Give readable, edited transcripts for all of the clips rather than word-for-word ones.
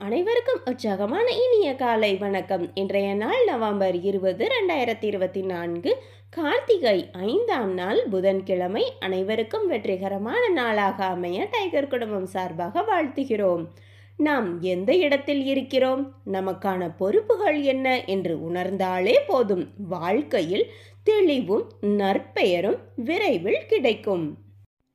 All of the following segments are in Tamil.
அனைவருக்கும் உற்சாகமான இனிய காலை வணக்கம். இன்றைய நாள் நவம்பர் 20, 2024, கார்த்திகை 5ஆம் நாள், புதன்கிழமை. அனைவருக்கும் வெற்றிகரமான நாளாக அமைய டைகர் குடும்பம் சார்பாக வாழ்த்துகிறோம். நாம் எந்த இடத்தில் இருக்கிறோம், நமக்கான பொறுப்புகள் என்ன என்று உணர்ந்தாலே போதும், வாழ்க்கையில் தெளிவும் நற்பெயரும் விரைவில் கிடைக்கும்.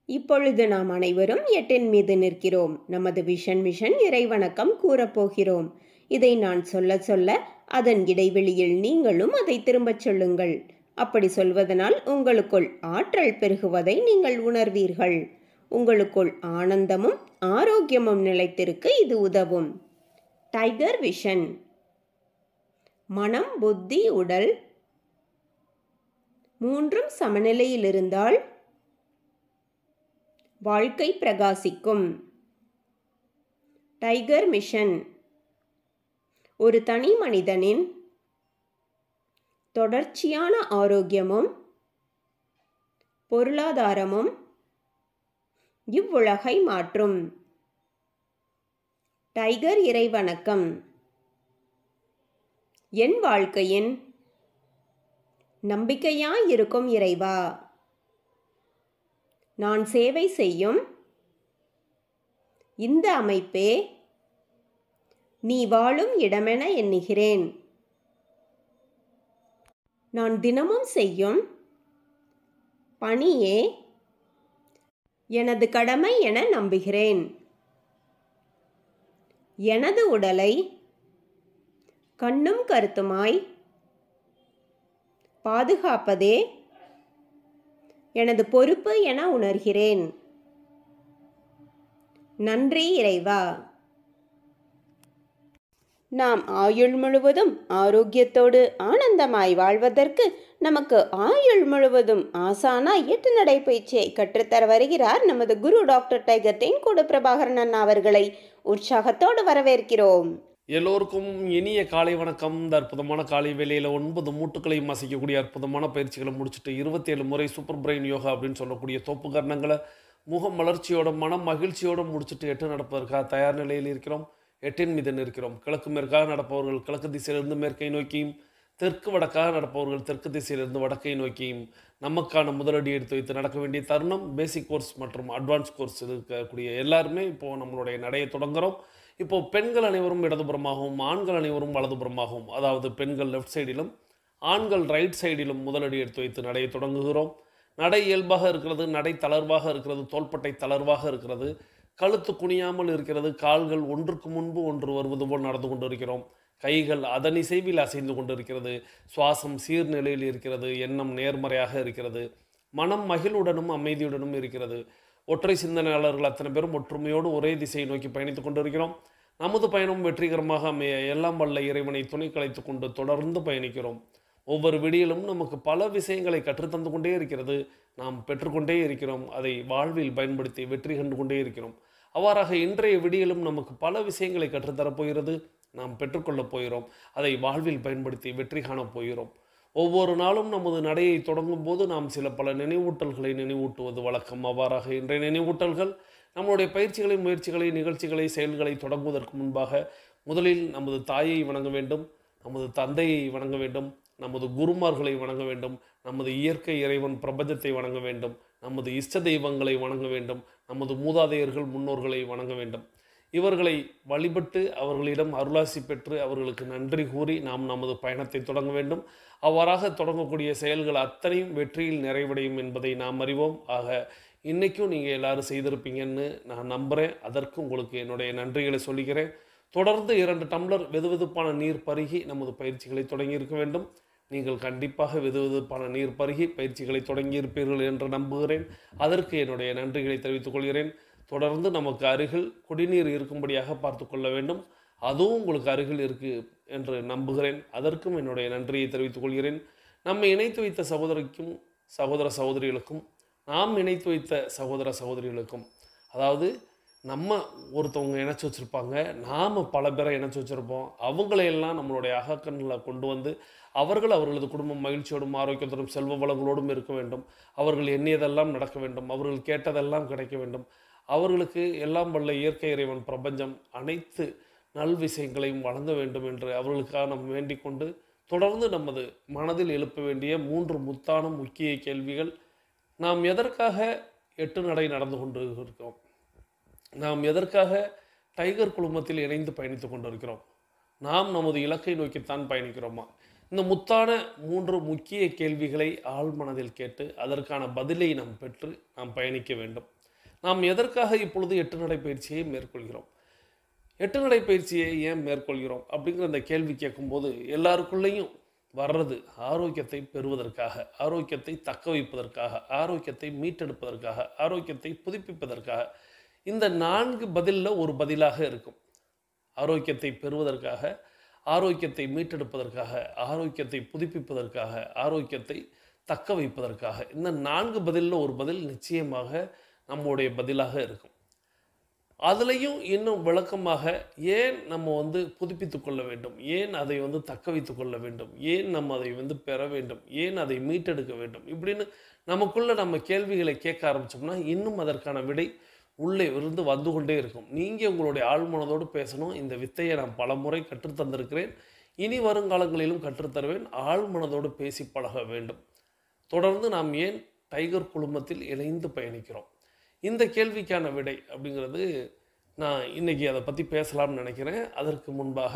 இப்பொழுது நாம் அனைவரும் 8 மீது நிற்கிறோம். நமது விஷன் மிஷன் இறைவணக்கம் கூறப்போகிறோம். இதை நான் சொல்ல சொல்ல அதன் இடைவெளியில் நீங்களும் அதை திரும்பச் சொல்லுங்கள். அப்படி சொல்வதனால் உங்களுக்குள் ஆற்றல் பெருகுவதை நீங்கள் உணர்வீர்கள். உங்களுக்குள் ஆனந்தமும் ஆரோக்கியமும் நிலைத்திருக்க இது உதவும். Tiger vision. மனம், புத்தி, உடல் மூன்றும் சமநிலையில் இருந்தால் வாழ்க்கை பிரகாசிக்கும். Tiger mission. ஒரு தனி மனிதனின் தொடர்ச்சியான ஆரோக்கியமும் பொருளாதாரமும் இவ்வுலகை மாற்றும். டைகர் இறைவணக்கம். என் வாழ்க்கையின் நம்பிக்கையாயிருக்கும் இறைவா, நான் சேவை செய்யும் இந்த அமைப்பே நீ வாழும் இடமென எண்ணுகிறேன். நான் தினமும் செய்யும் பணியே எனது கடமை என நம்புகிறேன். எனது உடலை கண்ணும் கருத்துமாய் பாதுகாப்பதே எனது பொறுப்பு என உணர்கிறேன். நன்றி இறைவா. நாம் ஆயுள் முழுவதும் ஆரோக்கியத்தோடு ஆனந்தமாய் வாழ்வதற்கு நமக்கு ஆயுள் முழுவதும் ஆசானாய் 8 நடைப்பயிற்சியை கற்றுத்தர வருகிறார் நமது குரு டாக்டர் டைகர் தேன்கூடு பிரபாகரன் அண்ணா அவர்களை உற்சாகத்தோடு வரவேற்கிறோம். எல்லோருக்கும் இனிய காலை வணக்கம். இந்த அற்புதமான காலை வேளையில் 9 மூட்டுக்களையும் அசைக்கக்கூடிய அற்புதமான பயிற்சிகளை முடிச்சுட்டு 27 முறை சூப்பர் பிரெயின் யோகா அப்படின்னு சொல்லக்கூடிய தோப்பு கரணங்களை முகம் மலர்ச்சியோட மனம் மகிழ்ச்சியோடு முடிச்சுட்டு 8 நடப்பதற்காக தயார் நிலையில் இருக்கிறோம். 8 மீது இருக்கிறோம். கிழக்கு மேற்காக நடப்பவர்கள் கிழக்கு திசையிலிருந்து மேற்கை நோக்கியும், தெற்கு வடக்காக நடப்பவர்கள் தெற்கு திசையிலிருந்து வடக்கை நோக்கியும் நமக்கான முதலடி எடுத்து வைத்து நடக்க வேண்டிய தருணம். பேசிக் கோர்ஸ் மற்றும் அட்வான்ஸ் கோர்ஸ் இருக்கக்கூடிய எல்லாருமே இப்போது நம்மளுடைய நடையை தொடங்குகிறோம். இப்போது பெண்கள் அனைவரும் இடதுபுறமாகவும் ஆண்கள் அனைவரும் வலதுபுறமாகவும், அதாவது பெண்கள் லெஃப்ட் சைடிலும் ஆண்கள் ரைட் சைடிலும் முதலடி எடுத்து வைத்து நடையை தொடங்குகிறோம். நடை இயல்பாக இருக்கிறது, நடை தளர்வாக இருக்கிறது, தோள்பட்டை தளர்வாக இருக்கிறது, கழுத்து குனியாமல் இருக்கிறது, கால்கள் ஒன்றுக்கு முன்பு ஒன்று வருவது போல் நடந்து கொண்டு இருக்கிறோம். கைகள் அதனிசைவில் அசைந்து கொண்டு இருக்கிறது. சுவாசம் சீர்நிலையில் இருக்கிறது. எண்ணம் நேர்மறையாக இருக்கிறது. மனம் மகிழ்வுடனும் அமைதியுடனும் இருக்கிறது. ஒற்றை சிந்தனையாளர்கள் அத்தனை பேரும் ஒற்றுமையோடு ஒரே திசையை நோக்கி பயணித்துக் கொண்டிருக்கிறோம். நமது பயணம் வெற்றிகரமாக அமைய எல்லாம் வல்ல இறைவனை துணை கலைத்து கொண்டு தொடர்ந்து பயணிக்கிறோம். ஒவ்வொரு விடியிலும் நமக்கு பல விஷயங்களை கற்றுத்தந்து கொண்டே இருக்கிறது. நாம் பெற்றுக்கொண்டே இருக்கிறோம். அதை வாழ்வில் பயன்படுத்தி வெற்றி கண்டு கொண்டே இருக்கிறோம். அவ்வாறாக இன்றைய விடியிலும் நமக்கு பல விஷயங்களை கற்றுத்தரப்போகிறது. நாம் பெற்றுக்கொள்ளப் போகிறோம். அதை வாழ்வில் பயன்படுத்தி வெற்றி காணப் போகிறோம். ஒவ்வொரு நாளும் நமது நடையை தொடங்கும் போது நாம் பல நினைவூட்டல்களை நினைவூட்டுவது வழக்கம். அவ்வாறாக இன்றைய நினைவூட்டல்கள் நம்மளுடைய பயிற்சிகளை, முயற்சிகளை, நிகழ்ச்சிகளை, செயல்களை தொடங்குவதற்கு முன்பாக முதலில் நமது தாயை வணங்க வேண்டும், நமது தந்தையை வணங்க வேண்டும், நமது குருமார்களை வணங்க வேண்டும், நமது இயற்கை இறைவன் பிரபஞ்சத்தை வணங்க வேண்டும், நமது இஷ்ட தெய்வங்களை வணங்க வேண்டும், நமது மூதாதையர்கள் முன்னோர்களை வணங்க வேண்டும். இவர்களை வழிபட்டு அவர்களிடம் அருளாசி பெற்று அவர்களுக்கு நன்றி கூறி நாம் நமது பயணத்தை தொடங்க வேண்டும். அவ்வாறாக தொடங்கக்கூடிய செயல்கள் அத்தனையும் வெற்றியில் நிறைவடையும் என்பதை நாம் அறிவோம். ஆக இன்றைக்கும் நீங்கள் எல்லாரும் செய்திருப்பீங்கன்னு நான் நம்புகிறேன். அதற்கு உங்களுக்கு என்னுடைய நன்றிகளை சொல்லிக்கிறேன். தொடர்ந்து 2 டம்ளர் வெதுவெதுப்பான நீர் பருகி நமது பயிற்சிகளை தொடங்கியிருக்க வேண்டும். நீங்கள் கண்டிப்பாக வெதுவெதுப்பான நீர் பருகி பயிற்சிகளை தொடங்கியிருப்பீர்கள் என்று நம்புகிறேன். அதற்கு என்னுடைய நன்றிகளை தெரிவித்துக் கொள்கிறேன். தொடர்ந்து நமக்கு அருகில் குடிநீர் இருக்கும்படியாக பார்த்து கொள்ள வேண்டும். அதுவும் உங்களுக்கு அருகில் இருக்குது என்று நம்புகிறேன். அதற்கும் என்னுடைய நன்றியை தெரிவித்துக் கொள்கிறேன். நம்மை இணைத்து வைத்த சகோதரிக்கும் சகோதர சகோதரிகளுக்கும், நாம் இணைத்து வைத்த சகோதர சகோதரிகளுக்கும், அதாவது நம்ம ஒருத்தவங்க இணைச்சி வச்சுருப்பாங்க, நாம் பல பேரை இணைச்சி வச்சுருப்போம். அவங்களையெல்லாம் நம்மளுடைய அகக்கண்ணில் கொண்டு வந்து அவர்களது குடும்பம் மகிழ்ச்சியோடும் ஆரோக்கியத்தோடும் செல்வ வளங்களோடும் இருக்க வேண்டும். அவர்கள் எண்ணியதெல்லாம் நடக்க வேண்டும். அவர்கள் கேட்டதெல்லாம் கிடைக்க வேண்டும். அவர்களுக்கு எல்லாம் வல்ல இயற்கை இறைவன் பிரபஞ்சம் அனைத்து நல் விஷயங்களையும் வழங்க வேண்டும் என்று அவர்களுக்காக நாம் வேண்டிக் கொண்டு, தொடர்ந்து நமது மனதில் எழுப்ப வேண்டிய 3 முத்தான முக்கிய கேள்விகள். நாம் எதற்காக 8 நடை நடந்து கொண்டு இருக்கிறோம்? நாம் எதற்காக டைகர் குழுமத்தில் இணைந்து பயணித்துக் கொண்டிருக்கிறோம்? நாம் நமது இலக்கை நோக்கித்தான் பயணிக்கிறோமா? இந்த முத்தான 3 முக்கிய கேள்விகளை ஆழ்மனதில் கேட்டு அதற்கான பதிலை நாம் பெற்று நாம் பயணிக்க வேண்டும். நாம் எதற்காக இப்பொழுது 8 நடை பயிற்சியை மேற்கொள்கிறோம்? 8 நடை பயிற்சியை ஏன் மேற்கொள்கிறோம் அப்படிங்கிற அந்த கேள்வி கேட்கும்போது எல்லாருக்குள்ளேயும் வர்றது ஆரோக்கியத்தை பெறுவதற்காக, ஆரோக்கியத்தை தக்க வைப்பதற்காக, ஆரோக்கியத்தை மீட்டெடுப்பதற்காக, ஆரோக்கியத்தை புதுப்பிப்பதற்காக. இந்த 4 பதிலில் ஒரு பதிலாக இருக்கும். ஆரோக்கியத்தை பெறுவதற்காக, ஆரோக்கியத்தை மீட்டெடுப்பதற்காக, ஆரோக்கியத்தை புதுப்பிப்பதற்காக, ஆரோக்கியத்தை தக்க வைப்பதற்காக. இந்த 4 பதிலில் ஒரு பதில் நிச்சயமாக நம்முடைய பதிலாக இருக்கும். அதுலேயும் இன்னும் விளக்கமாக ஏன் நம்ம புதுப்பித்து கொள்ள வேண்டும், ஏன் அதை தக்க வைத்து கொள்ள வேண்டும், ஏன் நம்ம அதை பெற வேண்டும், ஏன் அதை மீட்டெடுக்க வேண்டும், இப்படின்னு நமக்குள்ள நம்ம கேள்விகளை கேட்க ஆரம்பித்தோம்னா இன்னும் அதற்கான விடை உள்ளே இருந்து வந்து கொண்டே இருக்கும். நீங்கள் உங்களுடைய ஆழ்மனதோடு பேசணும். இந்த வித்தையை நான் பல முறை கற்றுத்தந்திருக்கிறேன், இனி வருங்காலங்களிலும் கற்றுத்தருவேன். ஆழ்மனதோடு பேசி பழக வேண்டும். தொடர்ந்து நாம் ஏன் டைகர் குழுமத்தில் இணைந்து பயணிக்கிறோம்? இந்த கேள்விக்கான விடை அப்படிங்கிறது நான் இன்றைக்கி அதை பற்றி பேசலாம்னு நினைக்கிறேன். அதற்கு முன்பாக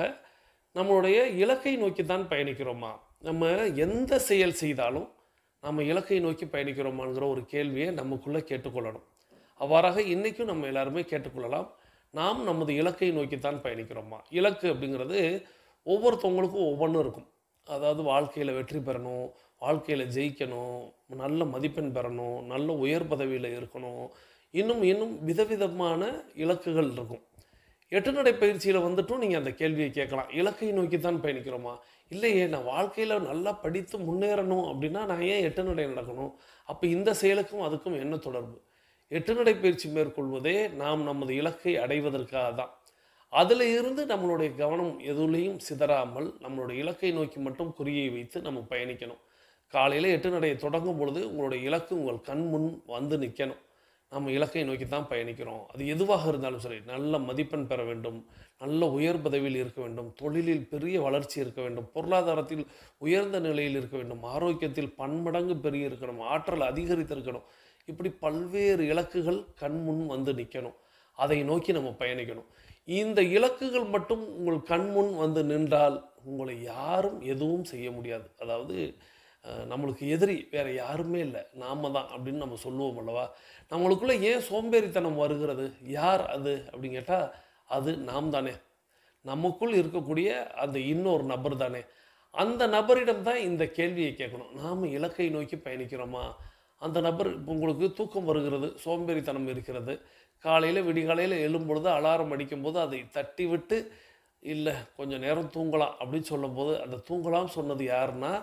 நம்மளுடைய இலக்கை நோக்கி தான் பயணிக்கிறோமா? நம்ம எந்த செயல் செய்தாலும் நம்ம இலக்கை நோக்கி பயணிக்கிறோமாங்கிற ஒரு கேள்வியை நமக்குள்ளே கேட்டுக்கொள்ளணும். அவ்வாறாக இன்றைக்கும் நம்ம எல்லாருமே கேட்டுக்கொள்ளலாம். நாம் நமது இலக்கை நோக்கித்தான் பயணிக்கிறோமா? இலக்கு அப்படிங்கிறது ஒவ்வொருத்தவங்களுக்கும் ஒவ்வொன்றும் இருக்கும். அதாவது வாழ்க்கையில் வெற்றி பெறணும், வாழ்க்கையில் ஜெயிக்கணும், நல்ல மதிப்பெண் பெறணும், நல்ல உயர் பதவியில் இருக்கணும், இன்னும் விதவிதமான இலக்குகள் இருக்கும். 8 நடை பயிற்சியில் வந்துட்டும் நீங்கள் அந்த கேள்வியை கேட்கலாம். இலக்கை நோக்கி தான் பயணிக்கிறோமா? இல்லையே, நான் வாழ்க்கையில் நல்லா படித்து முன்னேறணும் அப்படின்னா நான் ஏன் 8 நடை நடக்கணும்? அப்போ இந்த செயலுக்கும் அதுக்கும் என்ன தொடர்பு? 8 நடை பயிற்சி மேற்கொள்வதே நாம் நமது இலக்கை அடைவதற்காக தான். அதில் இருந்து நம்மளுடைய கவனம் எதுலேயும் சிதறாமல் நம்மளுடைய இலக்கை நோக்கி மட்டும் குறியை வைத்து நம்ம பயணிக்கணும். காலையில் 8 நடையை தொடங்கும் பொழுது உங்களுடைய இலக்கு உங்கள் கண் முன் வந்து நிற்கணும். நம்ம இலக்கை நோக்கி தான் பயணிக்கிறோம். அது எதுவாக இருந்தாலும் சரி, நல்ல மதிப்பெண் பெற வேண்டும், நல்ல உயர் பதவியில் இருக்க வேண்டும், தொழிலில் பெரிய வளர்ச்சி இருக்க வேண்டும், பொருளாதாரத்தில் உயர்ந்த நிலையில் இருக்க வேண்டும், ஆரோக்கியத்தில் பன்மடங்கு பெரிய இருக்கணும், ஆற்றல் அதிகரித்திருக்கணும். இப்படி பல்வேறு இலக்குகள் கண் முன் வந்து நிற்கணும். அதை நோக்கி நம்ம பயணிக்கணும். இந்த இலக்குகள் மட்டும் உங்கள் கண் முன் வந்து நின்றால் உங்களை யாரும் எதுவும் செய்ய முடியாது. அதாவது நம்மளுக்கு எதிரி வேறு யாருமே இல்லை, நாம தான் அப்படின்னு நம்ம சொல்லுவோம் அல்லவா? நம்மளுக்குள்ளே ஏன் சோம்பேறித்தனம் வருகிறது? யார் அது அப்படின்னு கேட்டால் அது நாம் தானே. நமக்குள் இருக்கக்கூடிய அந்த இன்னொரு நபர் தானே. அந்த நபரிடம் தான் இந்த கேள்வியை கேட்கணும். நாம் இலக்கை நோக்கி பயணிக்கிறோமா? அந்த நபர் உங்களுக்கு தூக்கம் வருகிறது, சோம்பேறித்தனம் இருக்கிறது, காலையில் விடிகாலையில் எழும்பொழுது அலாரம் அடிக்கும்போது அதை தட்டி விட்டு இல்லை கொஞ்சம் நேரம் தூங்கலாம் அப்படின்னு சொல்லும்போது அந்த தூங்கலாம் சொன்னது யாருன்னா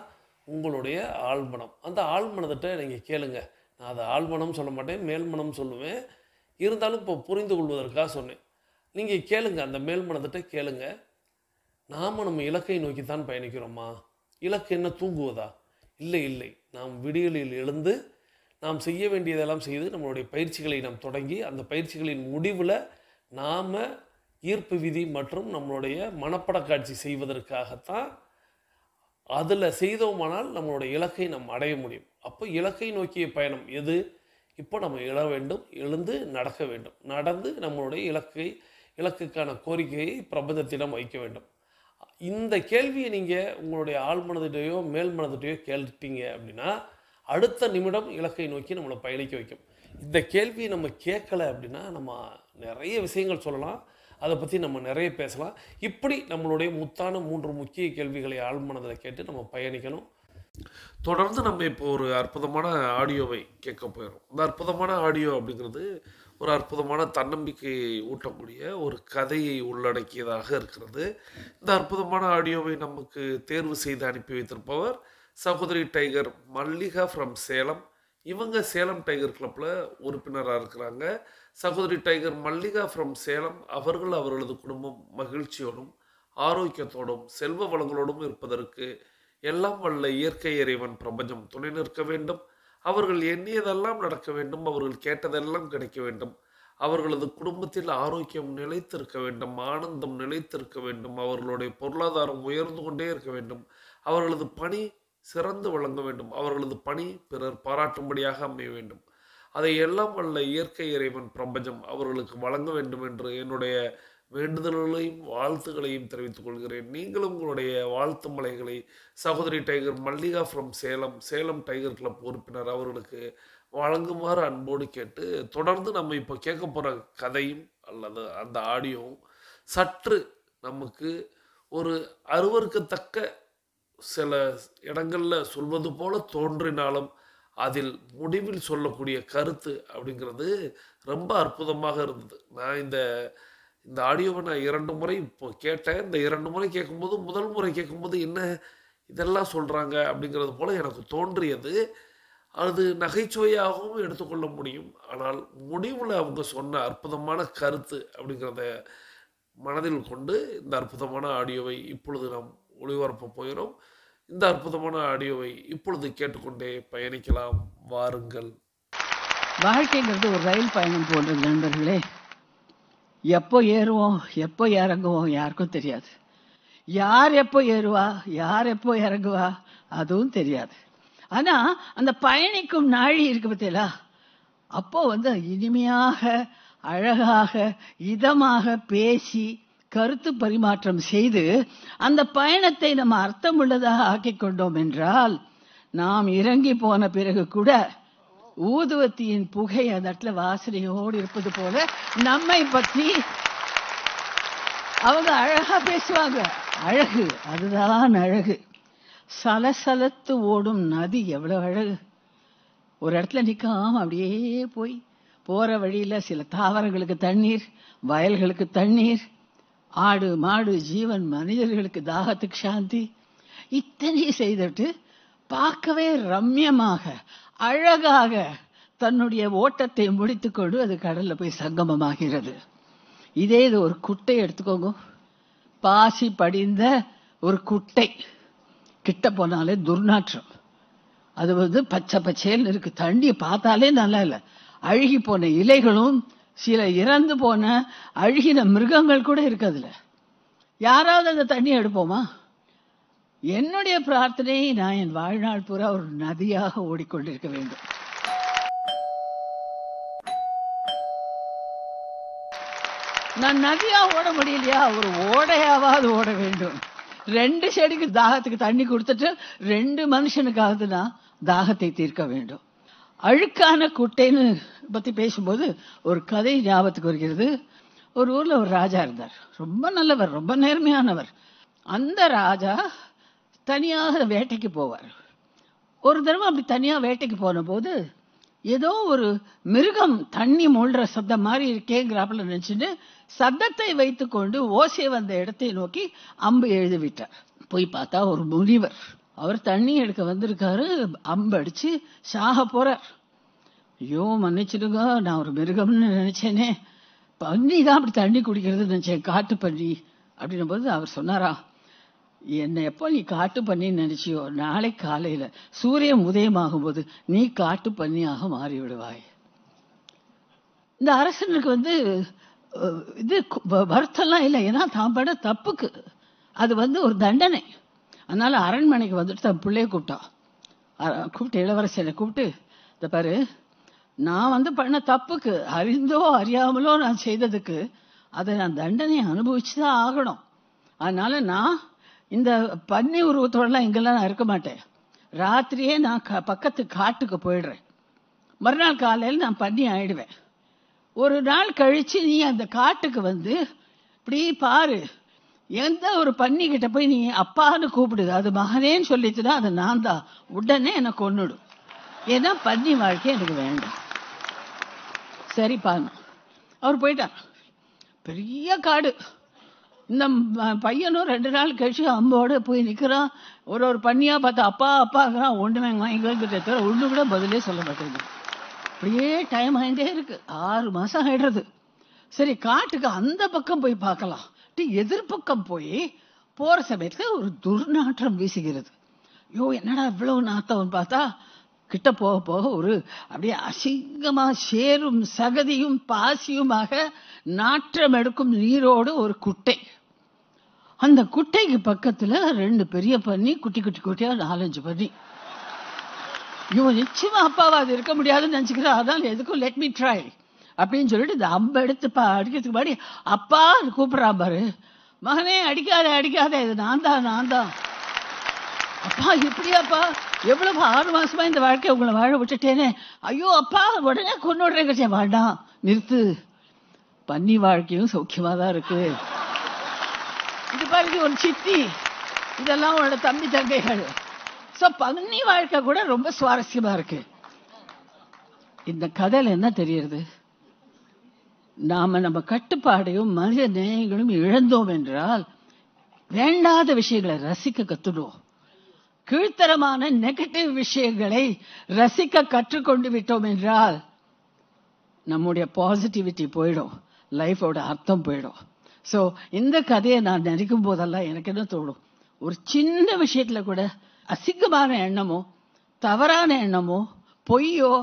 உங்களுடைய ஆழ்மனம். அந்த ஆழ்மனத்திட்ட நீங்கள் கேளுங்க. நான் அதை ஆழ்மனம் சொல்ல மாட்டேன், மேல்மனம் சொல்லுவேன். இருந்தாலும் இப்போ புரிந்து கொள்வதற்காக சொன்னேன். நீங்கள் கேளுங்க, அந்த மேல்மனத்திட்ட கேளுங்க. நம்ம இலக்கை நோக்கி தான் பயணிக்கிறோமா? இலக்கு என்ன, தூங்குவதா? இல்லை. நாம் விடியலில் எழுந்து நாம் செய்ய வேண்டியதெல்லாம் செய்து நம்மளுடைய பயிற்சிகளை நாம் தொடங்கி அந்த பயிற்சிகளின் முடிவில் நாம் ஈர்ப்பு விதி மற்றும் நம்மளுடைய மனப்படக்காட்சி செய்வதற்காகத்தான். அதில் செய்தோமானால் நம்மளுடைய இலக்கை நாம் அடைய முடியும். அப்போ இலக்கை நோக்கிய பயணம் எது? இப்போ நம்ம எழுந்து நடக்க வேண்டும். நடந்து நம்மளுடைய இலக்குக்கான கோரிக்கையை பிரபஞ்சத்திடம் வைக்க வேண்டும். இந்த கேள்வியை நீங்கள் உங்களுடைய ஆழ்மனதிட்டையோ மேல் மனதிட்டையோ கேட்டீங்க அப்படின்னா அடுத்த நிமிடம் இலக்கை நோக்கி நம்மளை பயணிக்க வைக்கும். இந்த கேள்வியை நம்ம கேட்கலை அப்படின்னா நம்ம நிறைய விஷயங்கள் சொல்லலாம், அதை பற்றி நம்ம நிறைய பேசலாம். இப்படி நம்மளுடைய முத்தான 3 முக்கிய கேள்விகளை ஆழ்மனதில் கேட்டு நம்ம பயணிக்கணும். தொடர்ந்து நம்ம இப்போ ஒரு அற்புதமான ஆடியோவை கேட்க போயிடும். இந்த அற்புதமான ஆடியோ அப்படிங்கிறது ஒரு அற்புதமான தன்னம்பிக்கையை ஊட்டக்கூடிய ஒரு கதையை உள்ளடக்கியதாக இருக்கிறது. இந்த அற்புதமான ஆடியோவை நமக்கு தேர்வு செய்து அனுப்பி வைத்திருப்பவர் சகோதரி டைகர் மல்லிகா ஃப்ரம் சேலம். இவங்க சேலம் டைகர் கிளப்பில் உறுப்பினராக இருக்கிறாங்க. சகோதரி டைகர் மல்லிகா ஃப்ரம் சேலம் அவர்களது குடும்பம் மகிழ்ச்சியோடும் ஆரோக்கியத்தோடும் செல்வ வளங்களோடும் இருப்பதற்கு எல்லாம் வல்ல இயற்கை இறைவன் பிரபஞ்சம் துணை நிற்க வேண்டும். அவர்கள் எண்ணியதெல்லாம் நடக்க வேண்டும். அவர்கள் கேட்டதெல்லாம் கிடைக்க வேண்டும். அவர்களது குடும்பத்தில் ஆரோக்கியம் நிலைத்திருக்க வேண்டும், ஆனந்தம் நிலைத்திருக்க வேண்டும், அவர்களுடைய பொருளாதாரம் உயர்ந்து கொண்டே இருக்க வேண்டும், அவர்களது பணி சிறந்து விளங்க வேண்டும், அவர்களது பணி பிறர் பாராட்டும்படியாக அமைய வேண்டும். அதை எல்லாம் வல்ல இயற்கை இறைவன் பிரபஞ்சம் அவர்களுக்கு வழங்க வேண்டும் என்று என்னுடைய வேண்டுதல்களையும் வாழ்த்துக்களையும் தெரிவித்துக் கொள்கிறேன். நீங்களும் உங்களுடைய வாழ்த்து மலைகளை சகோதரி tiger Mallika from Salem, Salem tiger club உறுப்பினர் அவர்களுக்கு வழங்குமாறு அன்போடு கேட்டு, தொடர்ந்து நம்ம இப்போ கேட்க போகிற கதையும் அல்லது அந்த ஆடியோவும் சற்று நமக்கு ஒரு அருவருக்கத்தக்க சில இடங்களில் சொல்வது போல தோன்றினாலும் அதில் முடிவில் சொல்லக்கூடிய கருத்து அப்படிங்கிறது ரொம்ப அற்புதமாக இருந்தது. நான் இந்த இந்த ஆடியோவை நான் 2 முறை இப்போ கேட்டேன். இந்த 2 முறை கேட்கும்போது முதல் முறை கேட்கும்போது என்ன இதெல்லாம் சொல்கிறாங்க அப்படிங்கிறது போல் எனக்கு தோன்றியது. அது நகைச்சுவையாகவும் எடுத்துக்கொள்ள முடியும். ஆனால் முடிவில் அவங்க சொன்ன அற்புதமான கருத்து அப்படிங்கிறத மனதில் கொண்டு இந்த அற்புதமான ஆடியோவை இப்பொழுது நாம் ஒளிபரப்ப போகிறோம். இந்த அற்புதமான ஆடியோவை இப்பொழுது கேட்டுக்கொண்டே பயணிக்கலாம், வாருங்கள். வாழ்க்கைங்கிறது ஒரு ரயில் பயணம் போன்றது நண்பர்களே. எப்போ ஏறுவோம் எப்போ இறங்குவோம் யாருக்கும் தெரியாது. யார் எப்போ ஏறுவா யார் எப்போ இறங்குவா அதுவும் தெரியாது. ஆனா அந்த பயணிக்கும் நாழி இருக்கு பார்த்தீங்களா, அப்போ இனிமையாக அழகாக இதமாக பேசி கருத்து பரிமாற்றம் செய்து அந்த பயணத்தை நம்ம அர்த்தமுள்ளதாக ஆக்கிக் கொண்டோம் என்றால், நாம் இறங்கி போன பிறகு கூட ஊதுவத்தியின் புகை அந்த இடத்துல வாசனையோடு இருப்பது போல நம்மை பற்றி அவங்க அழகா பேசுவாங்க. அழகு, அதுதான் அழகு. சலசலத்து ஓடும் நதி எவ்வளவு அழகு. ஒரு இடத்துல நிக்காம அப்படியே போய் போற வழியில சில தாவரங்களுக்கு தண்ணீர், வயல்களுக்கு தண்ணீர், ஆடு மாடு ஜீவன் மனிதர்களுக்கு தாகத்துக்கு சாந்தி, இத்தனை செய்துட்டு பார்க்கவே ரம்யமாக அழகாக தன்னுடைய ஓட்டத்தை முடித்துக்கொண்டு அது கடல்ல போய் சங்கமமாகிறது. இதே இது ஒரு குட்டை எடுத்துக்கோங்க, பாசி படிந்த ஒரு குட்டை. கிட்ட போனாலே துர்நாற்றம். அது பச்சை பச்சேன்னு இருக்கு. தண்ணியை பார்த்தாலே நல்லா இல்லை. அழுகி போன இலைகளும் சில இறந்து போன அழுகின மிருகங்கள் கூட இருக்கு அதுல. யாராவது அந்த தண்ணியை எடுப்போமா? என்னுடைய பிரார்த்தனை, நான் என் வாழ்நாள் பூரா ஒரு நதியாக ஓடிக்கொண்டிருக்க வேண்டும். நான் நதியா ஓட முடியலையா, ஒரு ஓடையாவது ஓட வேண்டும். 2 செடிக்கு தாகத்துக்கு தண்ணி கொடுத்துட்டு 2 மனுஷனுக்காவது நான் தாகத்தை தீர்க்க வேண்டும். அழுக்கான குட்டைன்னு பத்தி பேசும்போது ஒரு கதை ஞாபகத்துக்கு வருகிறது. ஒரு ஊர்ல ஒரு ராஜா இருந்தார். ரொம்ப நல்லவர், ரொம்ப நேர்மையானவர். அந்த ராஜா தனியாக வேட்டைக்கு போவார். ஒரு தடவை அப்படி தனியா வேட்டைக்கு போன போது ஏதோ ஒரு மிருகம் தண்ணி மூழ்ற சத்தம் மாதிரி இருக்கேங்கிறாப்புல நினைச்சுட்டு சத்தத்தை வைத்துக்கொண்டு ஓசை வந்த இடத்தை நோக்கி அம்பு எழுதி விட்டார். போய் பார்த்தா ஒரு முனிவர். அவர் தண்ணி எடுக்க வந்திருக்காரு. அம்பு அடிச்சு சாக போறார். ஐயோ மன்னிச்சிடுங்க, நான் ஒரு மிருகம்னு நினைச்சேனே, பன்னி தான் அப்படி தண்ணி குடிக்கிறது நினைச்சேன், காட்டு பன்னி அப்படின்னும் போது அவர் சொன்னாரா, என்னை எப்போ நீ காட்டு பண்ணின்னு நினைச்சியோ, நாளை காலையில சூரியன் உதயமாகும் போது நீ காட்டு பண்ணியாக மாறி விடுவாய். இந்த அரசனுக்கு இது வருத்தம்லாம் இல்லை. ஏன்னா தான் பட தப்புக்கு அது ஒரு தண்டனை. அதனால அரண்மனைக்கு வந்துட்டு தன் பிள்ளைய கூப்பிட்டு இளவரசனை கூப்பிட்டு, இந்த பாரு, நான் பண்ண தப்புக்கு, அறிந்தோ அறியாமலோ நான் செய்ததுக்கு அதை நான் தண்டனையை அனுபவிச்சுதான் ஆகணும். அதனால நான் இந்த பன்னி உருவத்தோடலாம் இங்கெல்லாம் நான் இருக்க மாட்டேன். ராத்திரியே நான் பக்கத்து காட்டுக்கு போயிடுறேன். மறுநாள் காலையில் நான் பன்னி ஆயிடுவேன். ஒரு நாள் கழிச்சு நீ அந்த காட்டுக்கு இப்படி பாரு, எந்த ஒரு பன்னி கிட்ட போய் நீ அப்பான்னு கூப்பிடுது, அது மகனேன்னு சொல்லிச்சுன்னா அது நான் தான், உடனே எனக்கு கொன்னுடும். ஏன்னா பன்னி வாழ்க்கை எனக்கு வேண்டாம். சரிப்பான்னு அவர் போயிட்டார். பெரிய காடு. இந்த பையனும் 2 நாள் கழிச்சு அம்போட போய் நிக்கிறான். ஒரு பன்னியா பார்த்து அப்பா அப்பாங்கிறான். ஒண்ணுமே வாங்கிக்கிட்டே தவிர ஒண்ணு கூட பதிலே சொல்ல மாட்டேங்குது. அப்படியே டைம் ஆகிட்டே இருக்கு. 6 மாசம் ஆயிடுறது. சரி, காட்டுக்கு அந்த பக்கம் போய் பார்க்கலாம். எதிர்பக்கம் போய் போற சமயத்துல ஒரு துர்நாற்றம் வீசுகிறது. ஐயோ என்னடா இவ்வளவு நாத்தம் பார்த்தா கிட்ட போக போக ஒரு அப்படியே அசிங்கமா சேரும் சகதியும் பாசியுமாக நாற்றம் எடுக்கும் நீரோடு ஒரு குட்டை. அந்த குட்டைக்கு பக்கத்துல 2 பெரிய பன்னி, குட்டி குட்டி குட்டியா 4-5 பன்னி. இவன் நிச்சயமா அப்பாவா அது இருக்க முடியாதுன்னு நினைச்சுக்கிறா. அதான் எதுக்கும் லெட் மீ ட்ரை அப்படின்னு சொல்லிட்டு இந்த அம்பை எடுத்து அடிக்கிறதுக்கு முன்னாடி அப்பா கூப்பிடுறான் பாரு, மகனே அடிக்காத அடிக்காத, இது நான் தான். அப்பா இப்படியாப்பா, எவ்வளவு 6 மாசமா இந்த வாழ்க்கையை உங்களை வாழ விட்டுட்டேனே, ஐயோ அப்பா உடனே கொண்டு விடுறேன். வேண்டாம் நிறுத்து, பன்னி வாழ்க்கையும் சௌக்கியமா தான் இருக்கு. இது பாருங்க ஒரு சித்தி, இதெல்லாம் உன்னோட தம்பி தங்கைகள். சோ பன்னி வாழ்க்கை கூட ரொம்ப சுவாரஸ்யமா இருக்கு. இந்த கதையில என்ன தெரியுது? நாம நம்ம கட்டுப்பாடையும் மனித நேயங்களும் இழந்தோம் என்றால் வேண்டாத விஷயங்களை ரசிக்க கத்துடுவோம். கீழ்த்தரமான நெகட்டிவ் விஷயங்களை ரசிக்க கற்றுக்கொண்டு விட்டோம் என்றால் நம்முடைய பாசிட்டிவிட்டி போயிடும், லைஃபோட அர்த்தம் போயிடும். ஸோ இந்த கதையை நான் நினைக்கும் போதெல்லாம் எனக்கு என்ன தோணும், ஒரு சின்ன விஷயத்துல கூட அசிங்கமான எண்ணமோ தவறான எண்ணமோ பொய்யோ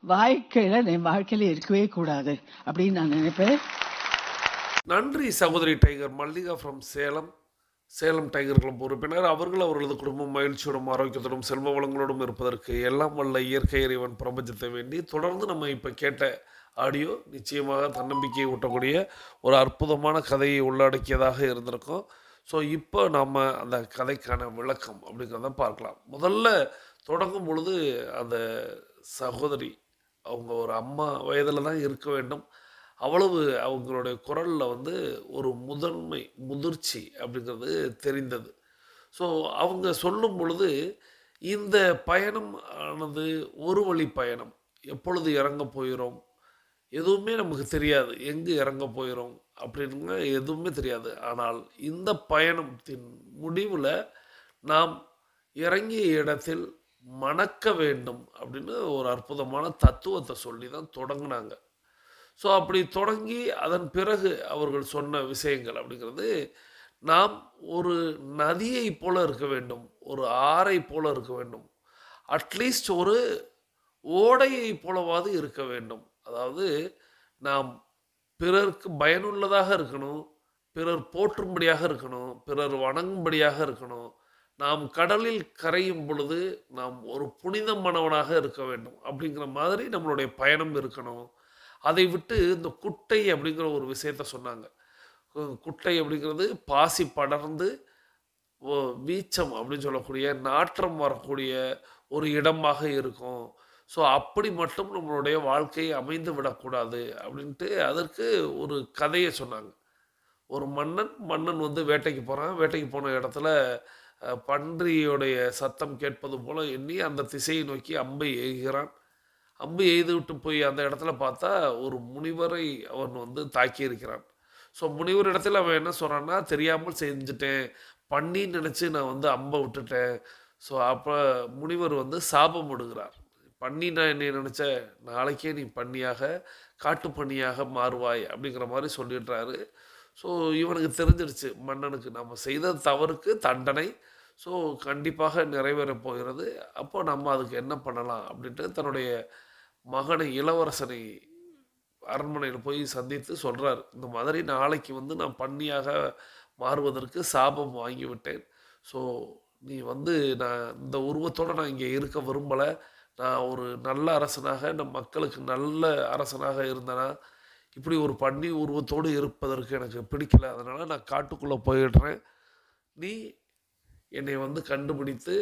வாழ்க்கையில இருக்கவே கூடாது அப்படின்னு நான் நினைப்பேன். நன்றி சகோதரி tiger Mallika from Salem tiger club உறுப்பினர். அவர்களது குடும்பம் மகிழ்ச்சியோடும் ஆரோக்கியத்தோடும் செல்வ வளங்களோடும் இருப்பதற்கு எல்லாம் வல்ல இயற்கை இறைவன் பிரபஞ்சத்தை வேண்டி தொடர்ந்து நம்ம இப்போ கேட்ட ஆடியோ நிச்சயமாக தன்னம்பிக்கையை ஊட்டக்கூடிய ஒரு அற்புதமான கதையை உள்ளடக்கியதாக இருந்திருக்கும். ஸோ இப்போ நாம் அந்த கதைக்கான விளக்கம் அப்படிங்கிறத பார்க்கலாம். முதல்ல தொடங்கும் பொழுது அந்த சகோதரி அவங்க ஒரு அம்மா வயதில் தான் இருக்க வேண்டும். அவ்வளவு அவங்களுடைய குரலில் ஒரு முதிர்ச்சி அப்படிங்கிறது தெரிந்தது. ஸோ அவங்க சொல்லும் பொழுது இந்த பயணம் ஆனது ஒரு வழி பயணம், எப்பொழுது இறங்க போகிறோம் எதுவுமே நமக்கு தெரியாது, எங்கே இறங்க போகிறோம் அப்படின்னுங்க எதுவுமே தெரியாது. ஆனால் இந்த பயணத்தின் முடிவில் நாம் இறங்கிய இடத்தில் மணக்க வேண்டும் அப்படின்னு ஒரு அற்புதமான தத்துவத்தை சொல்லி தான் தொடங்கினாங்க. ஸோ அப்படி தொடங்கி அதன் பிறகு அவர்கள் சொன்ன விஷயங்கள் அப்படிங்கிறது, நாம் ஒரு நதியை போல இருக்க வேண்டும், ஒரு ஆறை போல இருக்க வேண்டும், அட்லீஸ்ட் ஒரு ஓடையை போலவாது இருக்க வேண்டும். அதாவது நாம் பிறருக்கு பயனுள்ளதாக இருக்கணும், பிறர் போற்றும்படியாக இருக்கணும், பிறர் வணங்கும்படியாக இருக்கணும். நாம் கடலில் கரையும் பொழுது நாம் ஒரு புனிதமானவனாக இருக்க வேண்டும் அப்படிங்கிற மாதிரி நம்மளுடைய பயணம் இருக்கணும். அதை விட்டு இந்த குட்டை அப்படிங்கிற ஒரு விஷயத்த சொன்னாங்க. குட்டை அப்படிங்கிறது பாசி படர்ந்து வீச்சம் அப்படின்னு சொல்லக்கூடிய நாற்றம் வரக்கூடிய ஒரு இடமாக இருக்கும். ஸோ அப்படி மட்டும் நம்மளுடைய வாழ்க்கையை அமைந்து விடக்கூடாது அப்படின்ட்டு அதற்கு ஒரு கதையை சொன்னாங்க. ஒரு மன்னன் வேட்டைக்கு போகிறான். வேட்டைக்கு போன இடத்துல பன்றியோடைய சத்தம் கேட்பது போல எண்ணி அந்த திசையை நோக்கி அம்பை எய்கிறான். அம்பு எய்து விட்டு போய் அந்த இடத்துல பார்த்தா ஒரு முனிவரை அவன் தாக்கி இருக்கிறான். ஸோ முனிவர் இடத்துல அவன் என்ன சொல்கிறான்னா, தெரியாமல் செஞ்சுட்டேன், பண்ணின்னு நினச்சி நான் அம்பை விட்டுட்டேன். ஸோ அப்போ முனிவர் சாபம் விடுகிறார். பண்ணி நான் என்ன நினச்ச, நாளைக்கே நீ பண்ணியாக காட்டு பண்ணியாக மாறுவாய் அப்படிங்கிற மாதிரி சொல்லிடுறாரு. ஸோ இவனுக்கு தெரிஞ்சிடுச்சு, மன்னனுக்கு நம்ம செய்த தவறுக்கு தண்டனை ஸோ கண்டிப்பாக நிறைவேறப் போகிறது. அப்போ நம்ம அதுக்கு என்ன பண்ணலாம் அப்படின்ட்டு தன்னுடைய மகனை இளவரசனை அரண்மனையில் போய் சந்தித்து சொல்கிறார். இந்த மாதிரி நாளைக்கு நான் பண்ணியாக மாறுவதற்கு சாபம் வாங்கிவிட்டேன். ஸோ நீ நான் இந்த உருவத்தோடு நான் இங்கே இருக்க விரும்பலை. நான் ஒரு நல்ல அரசனாக நம் மக்களுக்கு நல்ல அரசனாக இருந்தேனா, இப்படி ஒரு பண்ணி உருவத்தோடு இருப்பதற்கு எனக்கு பிடிக்கல. அதனால் நான் காட்டுக்குள்ளே போயிடுறேன். நீ என்னை கண்டுபிடித்து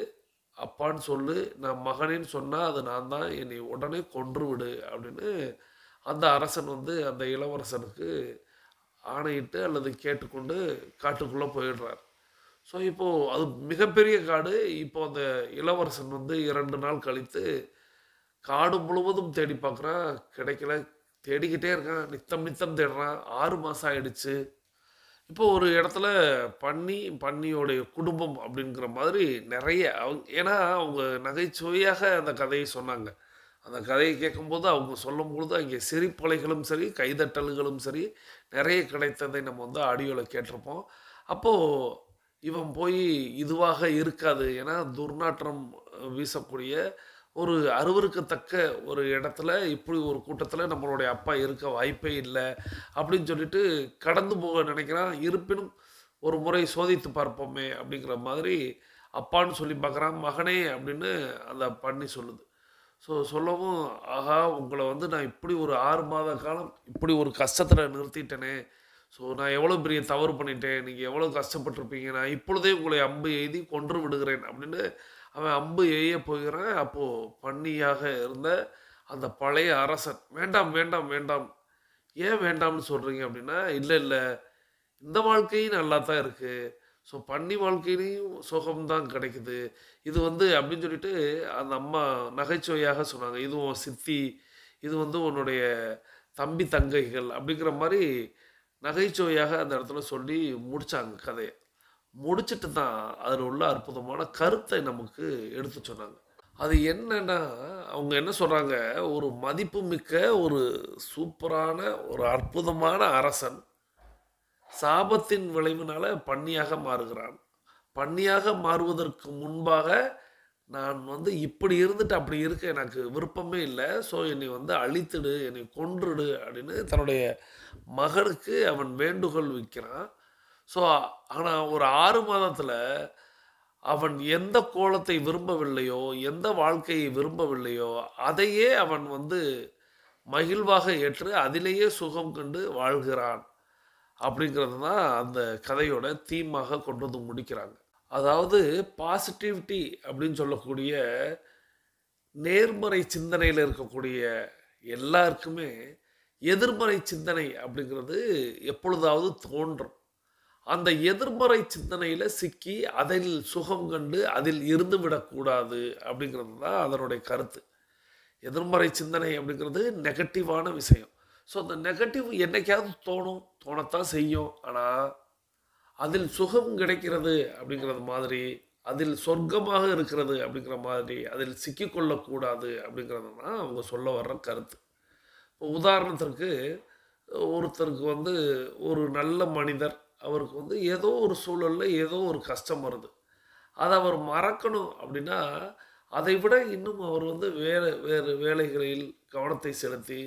அப்பான்னு சொல்லு, நான் மகனேன்னு சொன்னால் அது நான் தான், என்னை உடனே கொன்று விடு அப்படின்னு அந்த அரசன் அந்த இளவரசனுக்கு ஆணையிட்டு அல்லது கேட்டுக்கொண்டு காட்டுக்குள்ளே போயிடுறார். ஸோ இப்போது அது மிகப்பெரிய காடு. இப்போ அந்த இளவரசன் 2 நாள் கழித்து காடு முழுவதும் தேடி பார்க்குறான், கிடைக்கல. தேடிக்கிட்டே இருக்கான், நித்தம் தேடுறான். 6 மாதம் ஆயிடுச்சு. இப்போ ஒரு இடத்துல பன்னியோடைய குடும்பம் அப்படிங்கிற மாதிரி நிறைய ஏன்னா அவங்க நகைச்சுவையாக அந்த கதையை சொன்னாங்க. அந்த கதையை கேட்கும்போது அவங்க சொல்லும்பொழுது அங்கே சிரிப்பலைகளும் சரி கைதட்டல்களும் சரி நிறைய கிடைத்ததை நம்ம ஆடியோவில் கேட்டிருப்போம். அப்போது இவன் போய் இதுவாக இருக்காது, ஏன்னா துர்நாற்றம் வீசக்கூடிய ஒரு அருவருக்கத்தக்க ஒரு இடத்துல இப்படி ஒரு கூட்டத்தில் நம்மளுடைய அப்பா இருக்க வாய்ப்பே இல்லை அப்படின்னு சொல்லிட்டு கடந்து போக நினைக்கிறான். இருப்பினும் ஒரு முறை சோதித்து பார்ப்போமே அப்படிங்கிற மாதிரி அப்பான்னு சொல்லி பார்க்குறான். மகனே அப்படின்னு அந்த பண்ணி சொல்லுது. ஸோ சொல்லவும், ஆஹா உங்களை வந்து நான் இப்படி ஒரு 6 மாத காலம் இப்படி ஒரு கஷ்டத்தில் நிறுத்திட்டேனே, ஸோ நான் எவ்வளோ பெரிய தவறு பண்ணிட்டேன், நீங்கள் எவ்வளோ கஷ்டப்பட்டிருப்பீங்க, நான் இப்பொழுதே உங்களை அம்பு எய்தி கொன்று விடுகிறேன் அப்படின்னு அவன் அம்பு எய்ய போகிறான். அப்போது பன்னியாக இருந்த அந்த பழைய அரசன், வேண்டாம் வேண்டாம் வேண்டாம், ஏன் வேண்டாம்னு சொல்கிறீங்க அப்படின்னா, இல்லை இல்லை இந்த வாழ்க்கையும் நல்லா தான் இருக்குது, ஸோ பன்னி வாழ்க்கையிலையும் சுகம்தான் கிடைக்குது, இது வந்து அப்படின்னு சொல்லிட்டு அந்த அம்மா நகைச்சுவையாக சொன்னாங்க. இது உன் சித்தி, இது வந்து உன்னுடைய தம்பி தங்கைகள் அப்படிங்கிற மாதிரி நகைச்சுவையாக அந்த இடத்துல சொல்லி முடிச்சாங்க கதையை. முடிச்சிட்டு தான் அதில் உள்ள அற்புதமான கருத்தை நமக்கு எடுத்து சொன்னாங்க. அது என்னன்னா, அவங்க என்ன சொல்றாங்க, ஒரு மதிப்புமிக்க ஒரு சூப்பரான ஒரு அற்புதமான அரசன் சாபத்தின் விளைவினால பன்னியாக மாறுகிறான். பன்னியாக மாறுவதற்கு முன்பாக நான் வந்து இப்படி இருந்துட்டு அப்படி இருக்க எனக்கு விருப்பமே இல்லை, ஸோ என்னை வந்து அழித்துடு, என்னை கொன்றுடு அப்படின்னு தன்னுடைய மகனுக்கு அவன் வேண்டுகோள் வைக்கிறான். ஸோ ஆனால் ஒரு 6 மாதத்தில் அவன் எந்த கோலத்தை விரும்பவில்லையோ, எந்த வாழ்க்கையை விரும்பவில்லையோ, அதையே அவன் வந்து மகிழ்வாக ஏற்று அதிலேயே சுகம் கண்டு வாழ்கிறான் அப்படிங்கிறது தான் அந்த கதையோட தீமாக கொண்டு வந்து முடிக்கிறாங்க. அதாவது பாசிட்டிவிட்டி அப்படின்னு சொல்லக்கூடிய நேர்மறை சிந்தனையில் இருக்கக்கூடிய எல்லாருக்குமே எதிர்மறை சிந்தனை அப்படிங்கிறது எப்பொழுதாவது தோன்றும். அந்த எதிர்மறை சிந்தனையில் சிக்கி அதில் சுகம் கண்டு அதில் இருந்து விடக்கூடாது அப்படிங்கிறது தான் அதனுடைய கருத்து. எதிர்மறை சிந்தனை அப்படிங்கிறது நெகட்டிவான விஷயம். ஸோ அந்த நெகட்டிவ் என்னைக்காவது தோணத்தான் செய்யும். ஆனால் அதில் சுகம் கிடைக்கிறது அப்படிங்கிறது மாதிரி, அதில் சொர்க்கமாக இருக்கிறது அப்படிங்கிற மாதிரி அதில் சிக்கிக்கொள்ளக்கூடாது அப்படிங்கிறது தான் அவங்க சொல்ல வர்ற கருத்து. இப்போ உதாரணத்திற்கு ஒருத்தருக்கு வந்து ஒரு நல்ல மனிதர், அவருக்கு வந்து ஏதோ ஒரு சூழலில் ஏதோ ஒரு கஷ்டம் வருது, அதை அவர் மறக்கணும் அப்படின்னா அதை விட இன்னும் அவர் வந்து வேறு வேலைகளில் கவனத்தை செலுத்தி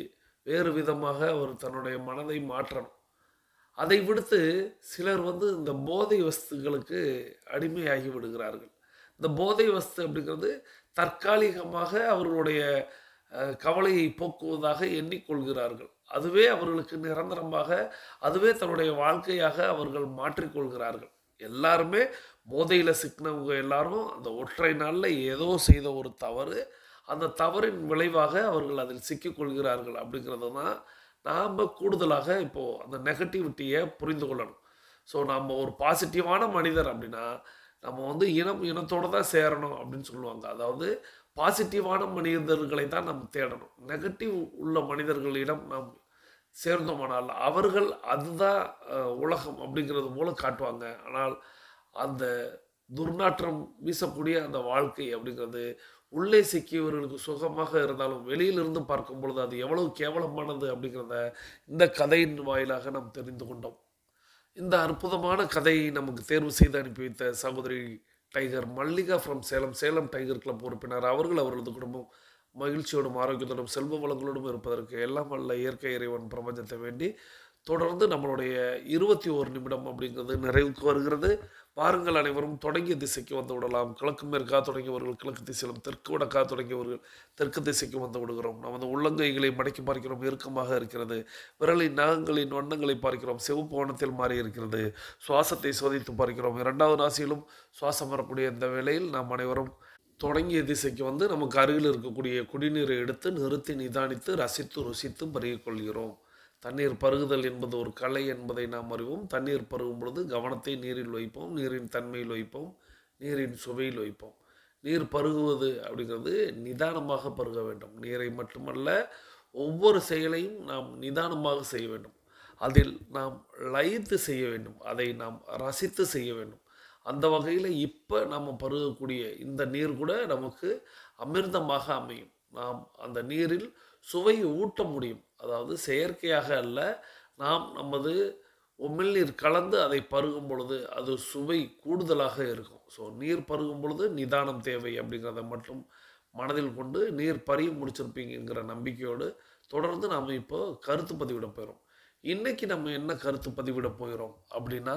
வேறு விதமாக அவர் தன்னுடைய மனதை மாற்றணும். அதை விடுத்து சிலர் வந்து இந்த போதை வஸ்துகளுக்கு அடிமையாகி விடுகிறார்கள். இந்த போதை வஸ்து அப்படிங்கிறது தற்காலிகமாக அவர்களுடைய கவலையை போக்குவதாக எண்ணிக்கொள்கிறார்கள். அதுவே அவர்களுக்கு நிரந்தரமாக, அதுவே தன்னுடைய வாழ்க்கையாக அவர்கள் மாற்றிக்கொள்கிறார்கள். எல்லாருமே போதையில் சிக்கினவங்க எல்லாரும் அந்த ஒற்றை நாளில் ஏதோ செய்த ஒரு தவறு, அந்த தவறின் விளைவாக அவர்கள் அதில் சிக்கிக்கொள்கிறார்கள் அப்படிங்கிறது தான் நாம் கூடுதலாக இப்போது அந்த நெகட்டிவிட்டியை புரிந்து கொள்ளணும். ஸோ நம்ம ஒரு பாசிட்டிவான மனிதர் அப்படின்னா நம்ம வந்து இனத்தோடு தான் சேரணும் அப்படின்னு சொல்லுவாங்க. அதாவது பாசிட்டிவான மனிதர்களை தான் நம்ம தேடணும். நெகட்டிவ் உள்ள மனிதர்களிடம் நாம் சேர்ந்தோமானால் அவர்கள் அதுதான் உலகம் அப்படிங்கிறது போல காட்டுவாங்க. ஆனால் அந்த துர்நாற்றம் வீசக்கூடிய அந்த வாழ்க்கை அப்படிங்கிறது உள்ளே சிக்கியவர்களுக்கு சுகமாக இருந்தாலும் வெளியிலிருந்து பார்க்கும் பொழுது அது எவ்வளவு கேவலமானது அப்படிங்கிறத இந்த கதையின் வாயிலாக நாம் தெரிந்து கொண்டோம். இந்த அற்புதமான கதையை நமக்கு தேர்வு செய்து அனுப்பி வைத்த சகோதரி tiger Mallika from Salem tiger club உறுப்பினர் அவர்கள், அவர்களது குடும்பம் மகிழ்ச்சியோடும் ஆரோக்கியத்தோடும் செல்வ வளங்களோடும் இருப்பதற்கு எல்லாம் வல்ல இயற்கை இறைவன் பிரபஞ்சத்தை வேண்டி தொடர்ந்து நம்மளுடைய 21 நிமிடம் அப்படிங்கிறது நிறைவுக்கு வருகிறது. வாருங்கள் அனைவரும் தொடங்கிய திசைக்கு வந்து விடலாம். கிழக்கு மேற்கா தொடங்கியவர்கள் கிழக்கு திசையிலும், தெற்கு வடக்கா தொடங்கியவர்கள் தெற்கு திசைக்கு வந்து விடுகிறோம். நமது உள்ளங்கைகளை மடக்கி பார்க்கிறோம், இறுக்கமாக இருக்கிறது. விரலின் நகங்களின் வண்ணங்களை பார்க்கிறோம், சிவப்பு வண்ணத்தில் மாறி இருக்கிறது. சுவாசத்தை சோதித்து பார்க்கிறோம். 2வது ராசியிலும் சுவாசம் வரக்கூடிய இந்த வேளையில் நாம் அனைவரும் தொடங்கிய திசைக்கு வந்து நமக்கு அருகில் இருக்கக்கூடிய குடிநீரை எடுத்து நிறுத்தி நிதானித்து ரசித்து ருசித்து பருகிக்கொள்கிறோம். தண்ணீர் பருகுதல் என்பது ஒரு கலை என்பதை நாம் அறிவோம். தண்ணீர் பருகும் பொழுது கவனத்தை நீரில் வைப்போம், நீரின் தன்மையில் வைப்போம், நீரின் சுவையில் வைப்போம். நீர் பருகுவது அப்படிங்கிறது நிதானமாக பருக வேண்டும். நீரை மட்டுமல்ல, ஒவ்வொரு செயலையும் நாம் நிதானமாக செய்ய வேண்டும். அதில் நாம் லயித்து செய்ய வேண்டும், அதை நாம் ரசித்து செய்ய வேண்டும். அந்த வகையில் இப்போ நம்ம பருகக்கூடிய இந்த நீர் கூட நமக்கு அமிர்தமாக அமையும். நாம் அந்த நீரில் சுவையை ஊட்ட முடியும். அதாவது செயற்கையாக அல்ல, நாம் நமது உமிழ்நீர் கலந்து அதை பருகும் பொழுது அது சுவை கூடுதலாக இருக்கும். ஸோ நீர் பருகும் பொழுது நிதானம் தேவை அப்படிங்கிறத மட்டும் மனதில் கொண்டு நீர் பறிய முடிச்சிருப்பீங்கிற நம்பிக்கையோடு தொடர்ந்து நாம் இப்போ கருத்து பதிவிட போயிடும். இன்னைக்கு நம்ம என்ன கருத்து பதிவிட போகிறோம் அப்படின்னா,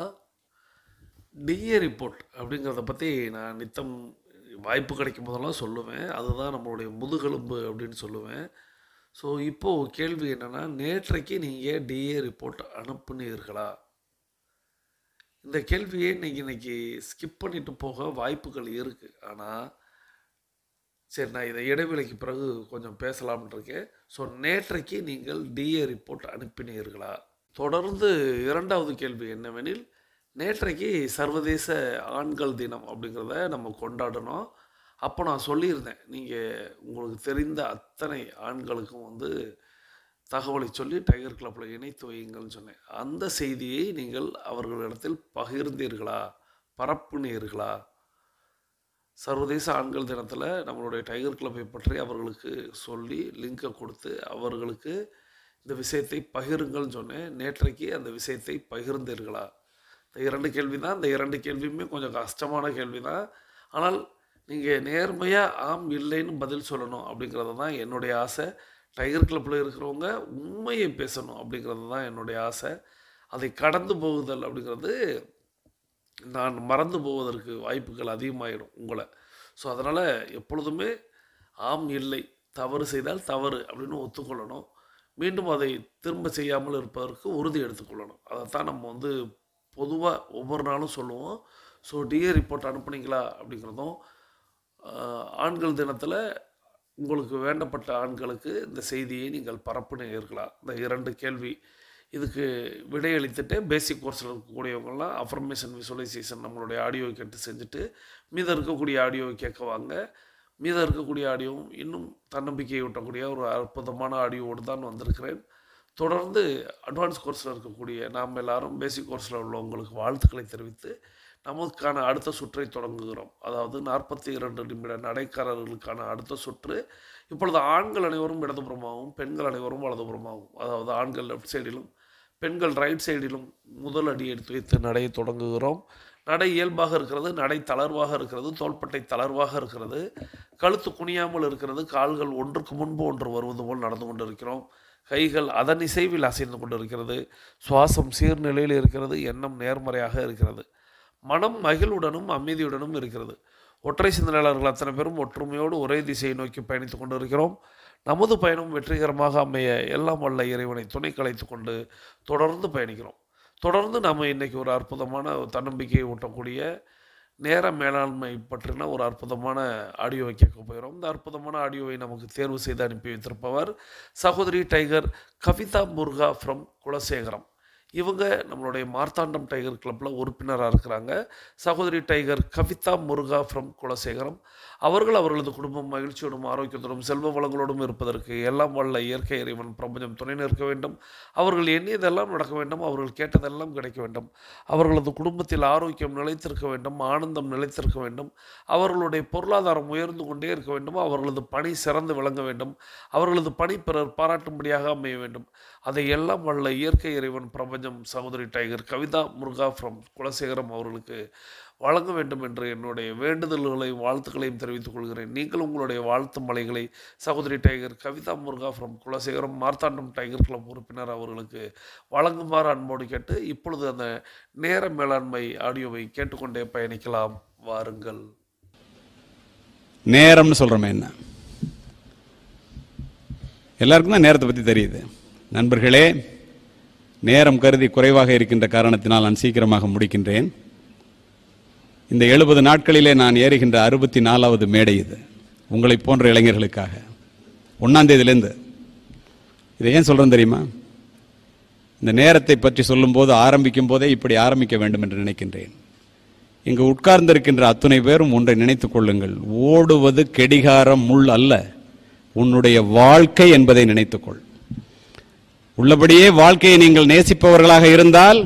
டிஏ ரிப்போர்ட் அப்படிங்கிறத பற்றி நான் நித்தம் வாய்ப்பு கிடைக்கும் போதெல்லாம் சொல்லுவேன். அதுதான் நம்மளுடைய முதுகெலும்பு அப்படின்னு சொல்லுவேன். ஸோ இப்போது கேள்வி என்னென்னா, நேற்றைக்கு நீங்கள் டிஏ ரிப்போர்ட் அனுப்புனீர்களா? இந்த கேள்வியை நீங்கள் இன்னைக்கு ஸ்கிப் பண்ணிட்டு போக வாய்ப்புகள் இருக்குது. ஆனால் சரி, நான் இதை இடைவெளிக்கு பிறகு கொஞ்சம் பேசலாம்னு இருக்கேன். ஸோ நேற்றைக்கு நீங்கள் டிஏ ரிப்போர்ட் அனுப்பினீர்களா? தொடர்ந்து இரண்டாவது கேள்வி என்னவெனில், நேற்றைக்கு சர்வதேச ஆண்கள் தினம் அப்படிங்கிறத நம்ம கொண்டாடணும். அப்போ நான் சொல்லியிருந்தேன், நீங்கள் உங்களுக்கு தெரிந்த அத்தனை ஆண்களுக்கும் தகவலை சொல்லி டைகர் கிளப்பில் இணைத்து வையுங்கள்னு சொன்னேன். அந்த செய்தியை நீங்கள் அவர்களிடத்தில் பகிர்ந்தீர்களா, பரப்புனீர்களா? சர்வதேச ஆண்கள் தினத்தில் நம்மளுடைய டைகர் கிளப்பை பற்றி அவர்களுக்கு சொல்லி லிங்கை கொடுத்து அவர்களுக்கு இந்த விஷயத்தை பகிருங்கள்னு சொன்னேன். நேற்றைக்கு அந்த விஷயத்தை பகிர்ந்தீர்களா? இந்த 2 கேள்வி தான். இந்த 2 கேள்வியுமே கொஞ்சம் கஷ்டமான கேள்வி தான். ஆனால் நீங்கள் நேர்மையாக ஆம் இல்லைன்னு பதில் சொல்லணும் அப்படிங்கிறது தான் என்னுடைய ஆசை. டைகர் கிளப்பில் இருக்கிறவங்க உண்மையை பேசணும் அப்படிங்கிறது தான் என்னுடைய ஆசை. அதை கடந்து போகுதல் அப்படிங்கிறது நான் மறந்து போவதற்கு வாய்ப்புகள் அதிகமாகிடும் உங்களை. ஸோ அதனால் எப்பொழுதுமே ஆம் இல்லை, தவறு செய்தால் தவறு அப்படின்னு ஒத்துக்கொள்ளணும். மீண்டும் அதை திரும்ப செய்யாமல் இருப்பதற்கு உறுதி எடுத்துக்கொள்ளணும். அதைத்தான் நம்ம பொதுவாக ஒவ்வொரு நாளும் சொல்லுவோம். ஸோ டிஏ ரிப்போர்ட் அனுப்புனீங்களா அப்படிங்கிறதும், ஆண்கள் தினத்தில் உங்களுக்கு வேண்டப்பட்ட ஆண்களுக்கு இந்த செய்தியை நீங்கள் பரப்புனீர்களா? இந்த 2 கேள்வி. இதுக்கு விடையளித்துட்டு பேசிக் கோர்ஸில் இருக்கக்கூடியவங்களாம் அஃபர்மேஷன் விசுவலைசேஷன் நம்மளுடைய ஆடியோவை கேட்டு செஞ்சுட்டு மீதம் இருக்கக்கூடிய ஆடியோவை கேட்க வாங்க. மீதம் இருக்கக்கூடிய ஆடியோவும் இன்னும் தன்னம்பிக்கையை ஊட்டக்கூடிய ஒரு அற்புதமான ஆடியோவோடு தான் வந்திருக்கிறேன். தொடர்ந்து அட்வான்ஸ் கோர்ஸில் இருக்கக்கூடிய நாம் எல்லாரும் பேசிக் கோர்ஸில் உள்ளவங்களுக்கு வாழ்த்துக்களை தெரிவித்து நமக்கான அடுத்த சுற்றை தொடங்குகிறோம். அதாவது 42 நிமிட நடைக்காரர்களுக்கான அடுத்த சுற்று. இப்பொழுது ஆண்கள் அனைவரும் இடதுபுறமாகவும் பெண்கள் அனைவரும் வலதுபுறமாகவும், அதாவது ஆண்கள் லெஃப்ட் சைடிலும் பெண்கள் ரைட் சைடிலும் முதல் அடி எடுத்து வைத்து நடையை தொடங்குகிறோம். நடை இயல்பாக இருக்கிறது, நடை தளர்வாக இருக்கிறது, தோள்பட்டை தளர்வாக இருக்கிறது, கழுத்து குனியாமல் இருக்கிறது, கால்கள் ஒன்றுக்கு முன்பு ஒன்று வருவது போல் நடந்து கொண்டிருக்கிறோம். கைகள் அதன் இசைவில் அசைந்து கொண்டிருக்கிறது. சுவாசம் சீர்நிலையில் இருக்கிறது. எண்ணம் நேர்மறையாக இருக்கிறது. மனம் மகிழ்வுடனும் அமைதியுடனும் இருக்கிறது. ஒற்றை சிந்தனையாளர்கள் அத்தனை பேரும் ஒற்றுமையோடு ஒரே திசையை நோக்கி பயணித்து கொண்டு இருக்கிறோம். நமது பயணம் வெற்றிகரமாக அமைய எல்லாம் வல்ல இறைவனை துணை கலைத்து கொண்டு தொடர்ந்து பயணிக்கிறோம். தொடர்ந்து நாம் இன்றைக்கி ஒரு அற்புதமான தன்னம்பிக்கையை ஊட்டக்கூடிய நேர மேலாண்மை பற்றின ஒரு அற்புதமான ஆடியோவை கேட்க போகிறோம். இந்த அற்புதமான ஆடியோவை நமக்கு தேர்வு செய்து அனுப்பி வைத்திருப்பவர் சகோதரி tiger Kavitha Muruga from Kulasekaram. இவங்க நம்மளுடைய மார்த்தாண்டம் டைகர் கிளப்பில் உறுப்பினராக இருக்கிறாங்க. சகோதரி tiger Kavitha Muruga from Kulasekaram அவர்கள் அவர்களது குடும்பம் மகிழ்ச்சியோடும் ஆரோக்கியத்தோடும் செல்வ வளங்களோடும் இருப்பதற்கு எல்லாம் வல்ல இயற்கை இறைவன் பிரபஞ்சம் துணை நிற்க வேண்டும். அவர்கள் எண்ணியதெல்லாம் நடக்க வேண்டும். அவர்கள் கேட்டதெல்லாம் கிடைக்க வேண்டும். அவர்களது குடும்பத்தில் ஆரோக்கியம் நிலைத்திருக்க வேண்டும். ஆனந்தம் நிலைத்திருக்க வேண்டும். அவர்களுடைய பொருளாதாரம் உயர்ந்து கொண்டே இருக்க வேண்டும். அவர்களது பணி சிறந்து விளங்க வேண்டும். அவர்களது பணி பிறர் பாராட்டும்படியாக அமைய வேண்டும். அதை எல்லாம் வல்ல இயற்கை இறைவன் பிரபஞ்சம் சகோதரி tiger Kavitha Muruga from Kulasekaram அவர்களுக்கு வழங்க வேண்டும் என்று என்னுடைய வேண்டுதல்களையும் வாழ்த்துக்களையும் தெரிவித்துக் கொள்கிறேன். நீங்கள் உங்களுடைய வாழ்த்து மலைகளை சகோதரி tiger Kavitha Muruga from Kulasekaram Marthandam tiger club உறுப்பினர் அவர்களுக்கு வழங்குமாறு அன்போடு கேட்டு இப்பொழுது அந்த நேர மேலாண்மை ஆடியோவை கேட்டுக்கொண்டே பயணிக்கலாம். வாருங்கள். நேரம்னு சொல்கிறோமே, என்ன எல்லாருக்கும் தான் நேரத்தை பற்றி தெரியுது. நண்பர்களே, நேரம் கருதி குறைவாக இருக்கின்ற காரணத்தினால் நான் சீக்கிரமாக முடிக்கின்றேன். இந்த 70 நாட்களிலே நான் ஏறுகின்ற 64வது மேடை இது. உங்களை போன்ற இளைஞர்களுக்காக 1ஆம் தேதியிலேருந்து. இதை ஏன் சொல்கிறேன் தெரியுமா? இந்த நேரத்தை பற்றி சொல்லும்போது ஆரம்பிக்கும் போதே இப்படி ஆரம்பிக்க வேண்டும் என்று நினைக்கின்றேன். இங்கு உட்கார்ந்திருக்கின்ற அத்துணை பேரும் ஒன்றை நினைத்துக் கொள்ளுங்கள். ஓடுவது கெடிகாரம் முள் அல்ல, உன்னுடைய வாழ்க்கை என்பதை நினைத்துக்கொள். உள்ளபடியே வாழ்க்கையை நீங்கள் நேசிப்பவர்களாக இருந்தால்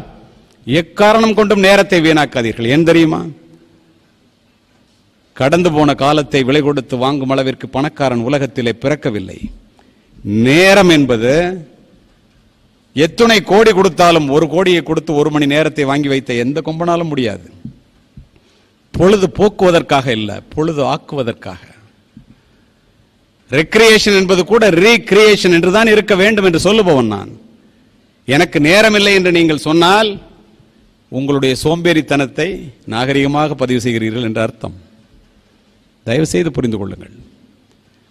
எக்காரணம் கொண்டும் நேரத்தை வீணாக்காதீர்கள். ஏன் தெரியுமா? கடந்து போன காலத்தை விலை கொடுத்து வாங்கும் அளவிற்கு பணக்காரன் உலகத்திலே பிறக்கவில்லை. நேரம் என்பது எத்துணை கோடி கொடுத்தாலும் 1 கோடியை கொடுத்து 1 மணி நேரத்தை வாங்கி வைத்த எந்த கொம்பனாலும் முடியாது. பொழுது போக்குவதற்காக இல்லை, பொழுது ஆக்குவதற்காக. ரெக்ரியேஷன் என்பது கூட ரீக்ரியேஷன் என்றுதான் இருக்க வேண்டும் என்று சொல்லுபவன் நான். எனக்கு நேரமில்லை என்று நீங்கள் சொன்னால் உங்களுடைய சோம்பேறித்தனத்தை நாகரிகமாக பதிவு செய்கிறீர்கள் என்ற அர்த்தம். தயவு செய்து புரிந்து கொள்ளுங்கள்.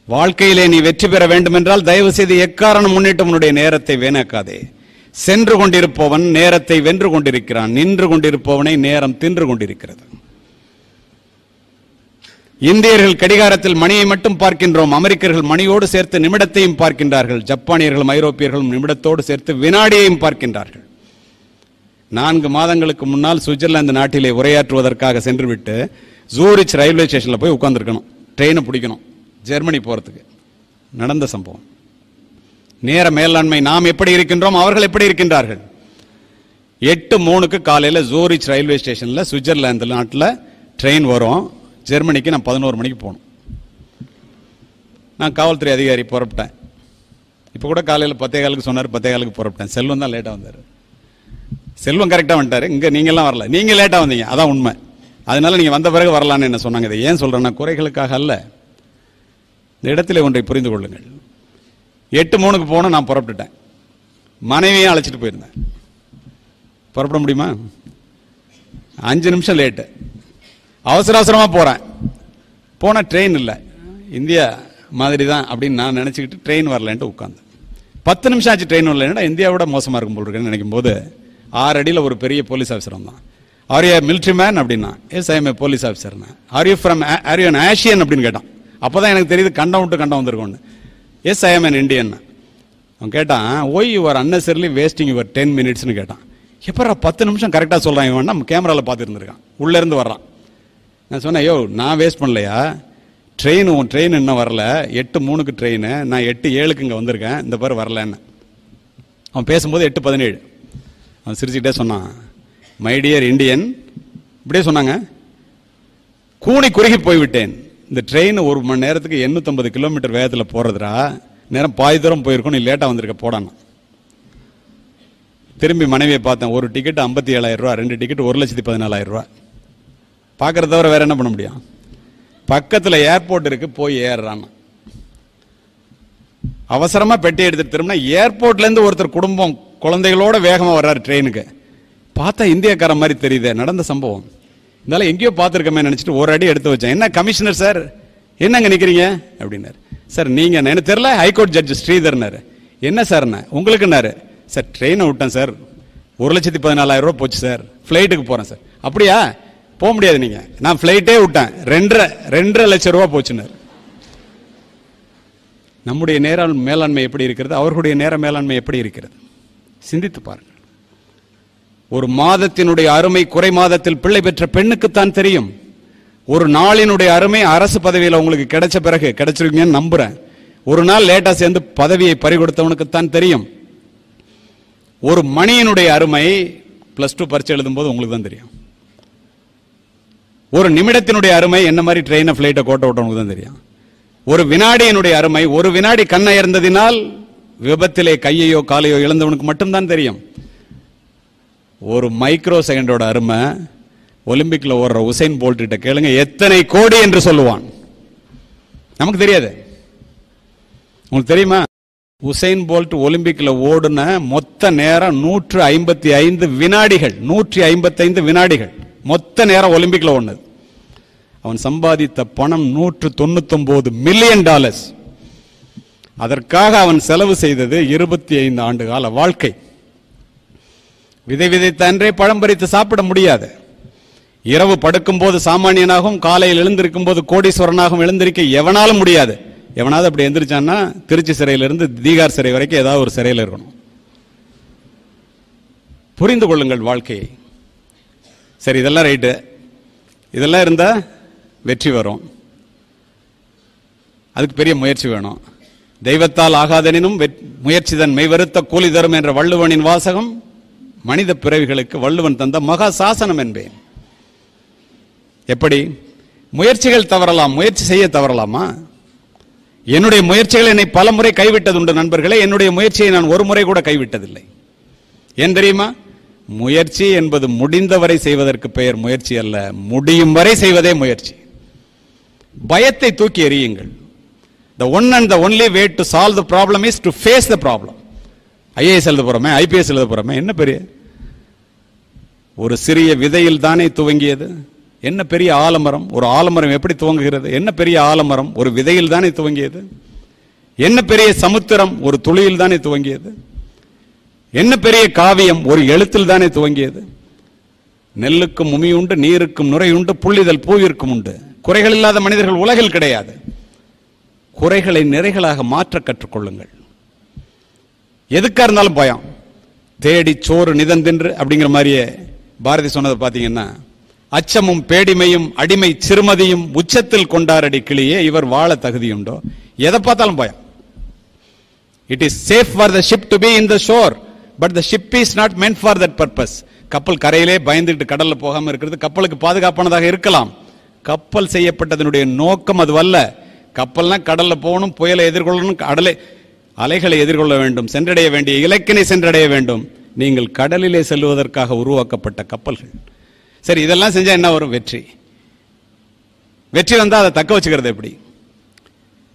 வாழ்க்கையிலே நீ வெற்றி பெற வேண்டும் என்றால் தயவு செய்து எக்காரணம் முன்னிட்டு உன்னுடைய நேரத்தை வீணாக்காதே. சென்று கொண்டிருப்பவன் நேரத்தை வென்று கொண்டிருக்கிறான், நின்று கொண்டிருப்பவனை நேரம் தின்று கொண்டிருக்கிறது. இந்தியர்கள் கடிகாரத்தில் மணியை மட்டும் பார்க்கின்றோம், அமெரிக்கர்கள் மணியோடு சேர்த்து நிமிடத்தையும் பார்க்கின்றார்கள், ஜப்பானியர்களும் ஐரோப்பியர்களும் நிமிடத்தோடு சேர்த்து வினாடியையும் பார்க்கின்றார்கள். 4 மாதங்களுக்கு முன்னால் சுவிட்சர்லாந்து நாட்டிலே உரையாற்றுவதற்காக சென்றுவிட்டு ஜூரிச் ரயில்வே ஸ்டேஷனில் போய் உட்கார்ந்துருக்கணும், ட்ரெயினை பிடிக்கணும் ஜெர்மனி போகிறதுக்கு. நடந்த சம்பவம். நேர மேலாண்மை நாம் எப்படி இருக்கின்றோம், அவர்கள் எப்படி இருக்கின்றார்கள். 8:03 காலையில் ஜூரிச் ரயில்வே ஸ்டேஷனில் சுவிட்சர்லாந்து நாட்டில் ட்ரெயின் வரும். ஜெர்மனிக்கு நான் 11 மணிக்கு போகணும். நான் காவல்துறை அதிகாரி புறப்பட்டேன். இப்போ கூட காலையில் 10:15 சொன்னார், 10:15 புறப்பட்டேன். செல்வம் தான் லேட்டாக வந்தார். செல்வம் கரெக்டாக வந்துட்டார். இங்கே நீங்கள்லாம் வரல, நீங்கள் லேட்டாக வந்தீங்க, அதான் உண்மை. அதனால நீங்கள் வந்த பிறகு வரலான்னு என்ன சொன்னாங்க. இதை ஏன் சொல்கிறேன்னா குறைகளுக்காக அல்ல. இந்த இடத்துல ஒன்றை புரிந்து கொள்ளுங்கள். 8:03 போன நான் புறப்பட்டுட்டேன். மனைவியும் அழைச்சிட்டு போயிருந்தேன். புறப்பட முடியுமா? 5 நிமிஷம் லேட்டு. அவசர அவசரமாக போகிறேன். போனால் ட்ரெயின் இல்லை, இந்தியா மாதிரி தான் அப்படின்னு நான் நினச்சிக்கிட்டு ட்ரெயின் வரலன்ட்டு உட்காந்து 10 நிமிஷம் ஆச்சு ட்ரெயின் வரலன்னா இந்தியாவோட மோசமாக இருக்கும் போல் இருக்குன்னு நினைக்கும் போது 6 அடியில் ஒரு பெரிய போலீஸ் ஆஃபீஸர் வந்தான். ஆர் யூ மிலிட்ரி மேன் அப்படின்னா, yes I am a police ஆஃபீஸர்னா. ஆர் யூ அன் ஆஷியன் அப்படின்னு கேட்டான். அப்போ தான் எனக்கு தெரியுது கண்டம் விட்டு கண்டம் வந்திருக்கோன்னு. Yes I am an Indian. அவன் கேட்டான், why you are unnecessarily wasting your 10 மினிட்ஸ்னு கேட்டான். எப்போ 10 நிமிஷம் கரெக்டாக சொல்கிறான் இவன், நம்ம கேமராவில் பார்த்துருந்துருக்கான், உள்ளேருந்து வர்றான். நான் சொன்னேன், யோ நான் வேஸ்ட் பண்ணலையா, உன் ட்ரெயின் இன்னும் வரல, 8:03 ட்ரெயின், நான் 8:07 இங்கே வந்திருக்கேன், இந்த பேர் வரலன்னு. அவன் பேசும்போது 8:17. அவன் சிரிச்சுக்கிட்டே சொன்னான், மை டியர் இண்டியன், இப்படியே சொன்னாங்க, கூனி குறுகி போய்விட்டேன். இந்த ட்ரெயின் 1 மணி நேரத்துக்கு 850 கிலோமீட்டர் வேகத்தில் போகிறதுரா, நேரம் பாதி தூரம் போயிருக்கும், நீ லேட்டாக வந்திருக்க போடான்னு. திரும்பி மனைவியை பார்த்தேன். ஒரு டிக்கெட் 57,000 ரூபா, 2 டிக்கெட் 1,14,000 ரூபா. பார்க்கறத தவிர வேற என்ன பண்ண முடியும்? பக்கத்தில் ஏர்போர்ட் இருக்கு, போய் ஏறுறான். அவசரமா பெட்டி எடுத்துட்டு திரும்பினா ஏர்போர்ட்லேருந்து ஒருத்தர் குடும்பம் குழந்தைகளோட வேகமாக வர்றாரு ட்ரெயினுக்கு. பார்த்தா இந்தியக்கார மாதிரி தெரியுது. நடந்த சம்பவம். இருந்தாலும் எங்கேயோ பார்த்துருக்கமே நினச்சிட்டு ஒரு அடி எடுத்து வச்சேன். என்ன கமிஷனர் சார், என்னங்க நிற்கிறீங்க அப்படின்னாரு. சார் நீங்கள் எனக்கு தெரியல, ஹைகோர்ட் ஜட்ஜ் ஸ்ரீதர்னாரு. என்ன சார்ண்ணா உங்களுக்குன்னாரு. சார் ட்ரெயினை விட்டேன் சார், 1,14,000 ரூபா போச்சு சார், ஃப்ளைட்டுக்கு போகிறேன் சார். அப்படியா, போக முடியாது நீங்கள், நான் ஃப்ளைட்டே விட்டேன், 2.5 லட்சம் ரூபா போச்சுன்னாரு. நம்முடைய நேர மேலாண்மை எப்படி இருக்கிறது, அவர்களுடைய நேர மேலாண்மை எப்படி இருக்கிறது, சிந்தித்து பாருங்கள். ஒரு மாதத்தினுடைய அருமை குறை மாதத்தில் பிள்ளை பெற்ற பெண்ணுக்குத்தான் தெரியும். ஒரு நாளினுடைய அருமை அரசு பதவியில் உங்களுக்கு கிடைச்ச பிறகு, கிடைச்சிருக்கீங்கன்னு நம்புறேன், ஒரு நாள் லேட்டா சேர்ந்து பதவியை பறிகொடுத்தவனுக்குத்தான் தெரியும். ஒரு மணியினுடைய அருமை +2 பரீட்சை எழுதும் போது உங்களுக்கு தான் தெரியும். ஒரு நிமிடத்தினுடைய அருமை என்ன மாதிரி ட்ரெயினை ஃபிளைட்டை கோட்டை விட்டவனுக்கு தான் தெரியும். ஒரு வினாடியினுடைய அருமை, ஒரு வினாடி கண்ணயர்ந்ததினால் விபத்திலே கையையோ காலையோ இழந்தவனுக்கு மட்டும்தான் தெரியும். ஒரு மைக்ரோ செகண்டோட அருமை ஒலிம்பிக்ல ஓடுற உசைன் போல்ட் கிட்ட கேளுங்க, எத்தனை கோடி என்று சொல்லுவான். நமக்கு தெரியாது. உங்களுக்கு தெரியுமா, உசைன் போல்ட் ஒலிம்பிக்ல ஓடுன மொத்த நேரம் 155 வினாடிகள். 155 வினாடிகள் மொத்த நேரம் ஒலிம்பிக்ல ஓடுனது. அவன் சம்பாதித்த பணம் $199 மில்லியன். அதற்காக அவன் செலவு செய்தது 25 ஆண்டு கால வாழ்க்கை. விதை விதைத்த அன்றே பழம் பறித்து சாப்பிட முடியாது. இரவு படுக்கும் போது சாமானியனாகவும் காலையில் எழுந்திருக்கும் போது கோடீஸ்வரனாகவும் எழுந்திருக்க எவனாலும் முடியாது. எவனாவது அப்படி எந்திரிச்சான்னா திருச்சி சிறையிலிருந்து தீகார் சிறை வரைக்கும் ஏதாவது ஒரு சிறையில் இருக்கணும். புரிந்து கொள்ளுங்கள் வாழ்க்கையை. சரி, இதெல்லாம் ரைட்டு, இதெல்லாம் இருந்தா வெற்றி வரும். அதுக்கு பெரிய முயற்சி வேணும். தெய்வத்தால் ஆகாதெனினும் முயற்சி தன் மெய்வருத்த கூலி தரும் என்ற வள்ளுவனின் வாசகம் மனித பிறவிகளுக்கு வள்ளுவன் தந்த மகா சாசனம் என்பேன். எப்படி முயற்சிகள் தவறலாம், முயற்சி செய்ய தவறலாமா? என்னுடைய முயற்சிகள் என்னை பல முறை கைவிட்டதுண்டு நண்பர்களே. என்னுடைய முயற்சியை நான் ஒரு முறை கூட கைவிட்டதில்லை. ஏன் தெரியுமா? முயற்சி என்பது முடிந்தவரை செய்வதற்கு பெயர் முயற்சி அல்ல, முடியும் வரை செய்வதே முயற்சி. பயத்தை தூக்கி எறியுங்கள். The one and the only way to solve the problem is to face the problem. IAS எழுத போறோமே, IPS எழுத போறோமே, என்ன பெரிய ஒரு சிறிய விதையில் தானே துவங்கியது. என்ன பெரிய ஆலமரம், ஒரு ஆலமரம் எப்படி துவங்குகிறது? என்ன பெரிய ஆலமரம், ஒரு விதையில் தானே துவங்கியது. என்ன பெரிய சமுத்திரம், ஒரு துளியில் தானே துவங்கியது. என்ன பெரிய காவியம், ஒரு எழுத்தில் தானே துவங்கியது. நெல்லுக்கும் உமி உண்டு, நீருக்கும் நுரை உண்டு, புள்ளிதழ் பூவிற்கும் உண்டு. குறைகள் இல்லாத மனிதர்கள் உலகில் கிடையாது. குறைகளை நிறைகளாக மாற்ற கற்றுக்கொள்ளுங்கள். எதுக்கா இருந்தாலும் பயம். தேடி சோறு நிதந்தின்று அப்படிங்கிற மாதிரியே பாரதி சொன்னதை பார்த்தீங்கன்னா, அச்சமும் பேடிமையும் அடிமை சிறுமதியும் உச்சத்தில் கொண்டாரடி கிளியே இவர் வாழ தகுதியுண்டோ. எதை பார்த்தாலும் பயம். It is safe for the ship to be in the shore, but the ship is not meant for that purpose. கப்பல் கரையிலே பயந்துட்டு கடல்ல போகாம இருக்கிறது கப்பலுக்கு பாதுகாப்பானதாக இருக்கலாம். கப்பல் செய்யப்பட்டதனுடைய நோக்கம் அதுவல்ல. கப்பல்னா கடல்ல போகணும், புயலை எதிர்கொள்ளணும், அலைகளை எதிர்கொள்ள வேண்டும், சென்றடைய வேண்டிய இலக்கினை சென்றடைய வேண்டும். நீங்கள் கடலிலே செல்வதற்காக உருவாக்கப்பட்ட கப்பல்கள். சரி, இதெல்லாம் செஞ்சா என்ன வரும்? வெற்றி. வெற்றி வந்தா அதை தக்க வச்சுக்கிறது எப்படி?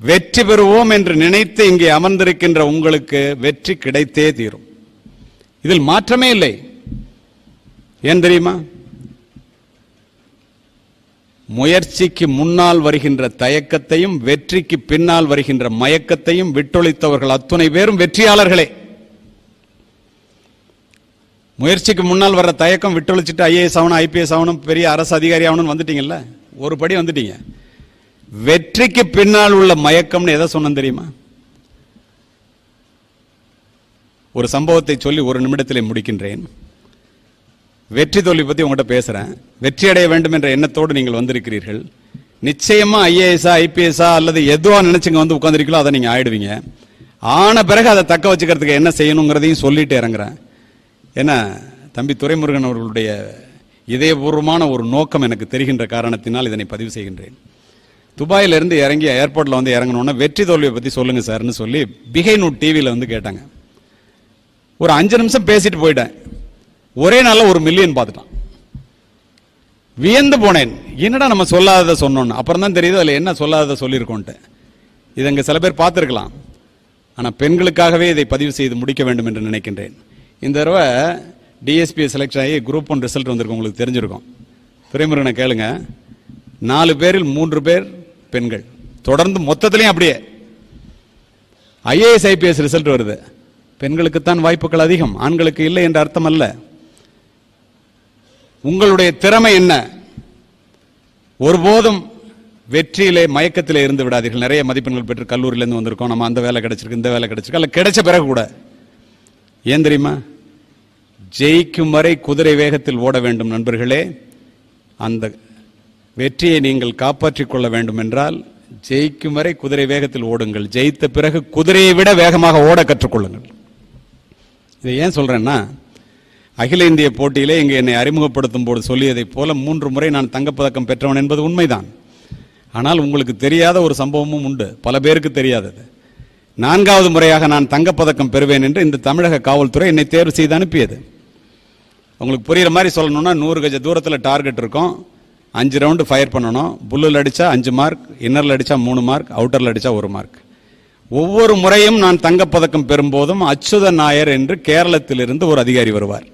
வெற்றி பெறுவோம் என்று நினைத்து இங்கே அமர்ந்திருக்கின்ற உங்களுக்கு வெற்றி கிடைத்தே தீரும். இதில் மாற்றமே இல்லை. ஏன் தெரியுமா? முயற்சிக்கு முன்னால் வருகின்ற தயக்கத்தையும் வெற்றிக்கு பின்னால் வருகின்ற மயக்கத்தையும் விட்டொழித்தவர்கள் அத்துணை பேரும் வெற்றியாளர்களே. முயற்சிக்கு முன்னால் வர்ற தயக்கம் விட்டொழிச்சிட்டு IAS ஆகணும், IPS ஆகணும், பெரிய அரசு அதிகாரி ஆகணும்னு வந்துட்டீங்கல்ல, ஒரு படி வந்துட்டீங்க. வெற்றிக்கு பின்னால் உள்ள மயக்கம்னு எதை சொன்ன தெரியுமா? ஒரு சம்பவத்தை சொல்லி ஒரு நிமிடத்திலே முடிக்கின்றேன். வெற்றி தோல்வி பத்தி உங்கள்கிட்ட பேசுறேன். வெற்றி அடைய வேண்டும் என்ற எண்ணத்தோடு நீங்கள் வந்திருக்கிறீர்கள். நிச்சயமா IAS IPS அல்லது எதுவா நினைச்சுங்க வந்து உட்கார்ந்திருக்கீங்களோ அதை நீங்க ஆயிடுவீங்க. ஆன பிறகு அதை தக்க வச்சுக்கிறதுக்கு என்ன செய்யணுங்கிறதையும் சொல்லிட்டு இறங்குறேன். ஏன்னா தம்பி துரைமுருகன் அவர்களுடைய இதயபூர்வமான ஒரு நோக்கம் எனக்கு தெரிகின்ற காரணத்தினால் இதனை பதிவு செய்கின்றேன். துபாயிலிருந்து இறங்கி ஏர்போர்ட்ல வந்து இறங்கணும்னா வெற்றி தோல்வியை பத்தி சொல்லுங்க சார்னு சொல்லி பிகைநூட் டிவியில வந்து கேட்டாங்க. ஒரு 5 நிமிஷம் பேசிட்டு போயிட்டேன். ஒரே நாள்ல 1 மில்லியன் பார்த்துட்டான். வியந்து போனேன், என்னடா நம்ம சொல்லாததை சொன்னோன்னு. அப்புறம் தான் தெரியுது அதில் என்ன சொல்லாததை சொல்லியிருக்கோன்ட்டு. இதை இங்கே சில பேர் பார்த்துருக்கலாம், ஆனால் பெண்களுக்காகவே இதை பதிவு செய்து முடிக்க வேண்டும் என்று நினைக்கின்றேன். இந்த தடவை டிஎஸ்பி செலக்ட் ஆகி குரூப் 1 ரிசல்ட் வந்திருக்கும், உங்களுக்கு தெரிஞ்சிருக்கும். துரைமுருகனை கேளுங்க, 4 பேரில் 3 பேர் பெண்கள். தொடர்ந்து மொத்தத்திலையும் அப்படியே IAS IPS ரிசல்ட் வருது. பெண்களுக்குத்தான் வாய்ப்புகள் அதிகம், ஆண்களுக்கு இல்லை என்ற அர்த்தம் அல்ல. உங்களுடைய திறமை என்ன? ஒருபோதும் வெற்றியிலே மயக்கத்திலே இருந்து விடாதீர்கள். நிறைய மதிப்பெண்கள் பெற்று கல்லூரியிலேருந்து வந்திருக்கோம், நம்ம அந்த வேலை கிடைச்சிருக்கு, இந்த வேலை கிடைச்சிருக்கு, அல்ல கிடைச்ச பிறகு கூட ஏன் தெரியுமா? ஜெயிக்கும் வரை குதிரை வேகத்தில் ஓட வேண்டும் நண்பர்களே. அந்த வெற்றியை நீங்கள் காப்பாற்றிக் கொள்ள வேண்டும் என்றால் ஜெயிக்கும் வரை குதிரை வேகத்தில் ஓடுங்கள். ஜெயித்த பிறகு குதிரையை விட வேகமாக ஓட கற்றுக்கொள்ளுங்கள். இதை ஏன் சொல்றேன்னா, அகில இந்திய போட்டியிலே இங்கே என்னை அறிமுகப்படுத்தும் போது சொல்லியதை போல 3 முறை நான் தங்கப்பதக்கம் பெற்றவன் என்பது உண்மைதான். ஆனால் உங்களுக்கு தெரியாத ஒரு சம்பவமும் உண்டு, பல பேருக்கு தெரியாதது. 4வது முறையாக நான் தங்கப்பதக்கம் பெறுவேன் என்று இந்த தமிழக காவல்துறை என்னை தேர்வு செய்து அனுப்பியது. உங்களுக்கு புரியுற மாதிரி சொல்லணும்னா, 100 கஜ தூரத்தில் டார்கெட் இருக்கும், 5 ரவுண்டு ஃபயர் பண்ணணும். புல்லில் அடித்தா 5 மார்க், இன்னரில் அடித்தா 3 மார்க், அவுட்டரில் அடித்தா 1 மார்க். ஒவ்வொரு முறையும் நான் தங்கப்பதக்கம் பெறும்போதும் அச்சுத நாயர் என்று கேரளத்திலிருந்து ஒரு அதிகாரி வருவார்.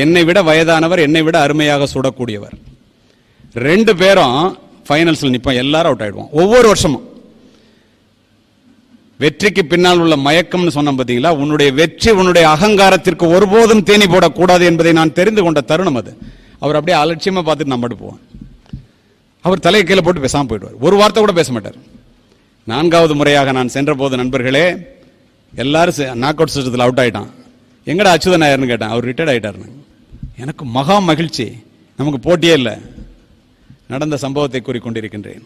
என்னை விட வயதானவர், என்னை விட அருமையாக சுடக்கூடியவர். 2 பேரும் ஃபைனல்ஸில் நிற்போம், எல்லாரும் அவுட் ஆயிடுவோம். ஒவ்வொரு வருஷமும் வெற்றிக்கு பின்னால் உள்ள மயக்கம்னு சொன்ன பார்த்தீங்களா, உன்னுடைய வெற்றி உன்னுடைய அகங்காரத்திற்கு ஒருபோதும் தேனி போடக்கூடாது என்பதை நான் தெரிந்து கொண்ட தருணம் அது. அவர் அப்படியே அலட்சியமா பார்த்துட்டு நம்ம போவோம். அவர் தலையை கீழே போட்டு பேசாமல் போயிடுவார், ஒரு வார்த்தை கூட பேச மாட்டார். 4வது முறையாக நான் சென்ற போது நண்பர்களே, எல்லாரும் நாக் அவுட் சிஸ்டத்தில் அவுட் ஆயிட்டான். எங்கடா அச்சுதன் நாயர்னு கேட்டேன், அவர் ரிட்டையர்ட் ஆயிட்டாருன்னு. எனக்கு மகா மகிழ்ச்சி, நமக்கு போட்டியே இல்லை. நடந்த சம்பவத்தை கூறிக்கொண்டிருக்கின்றேன்.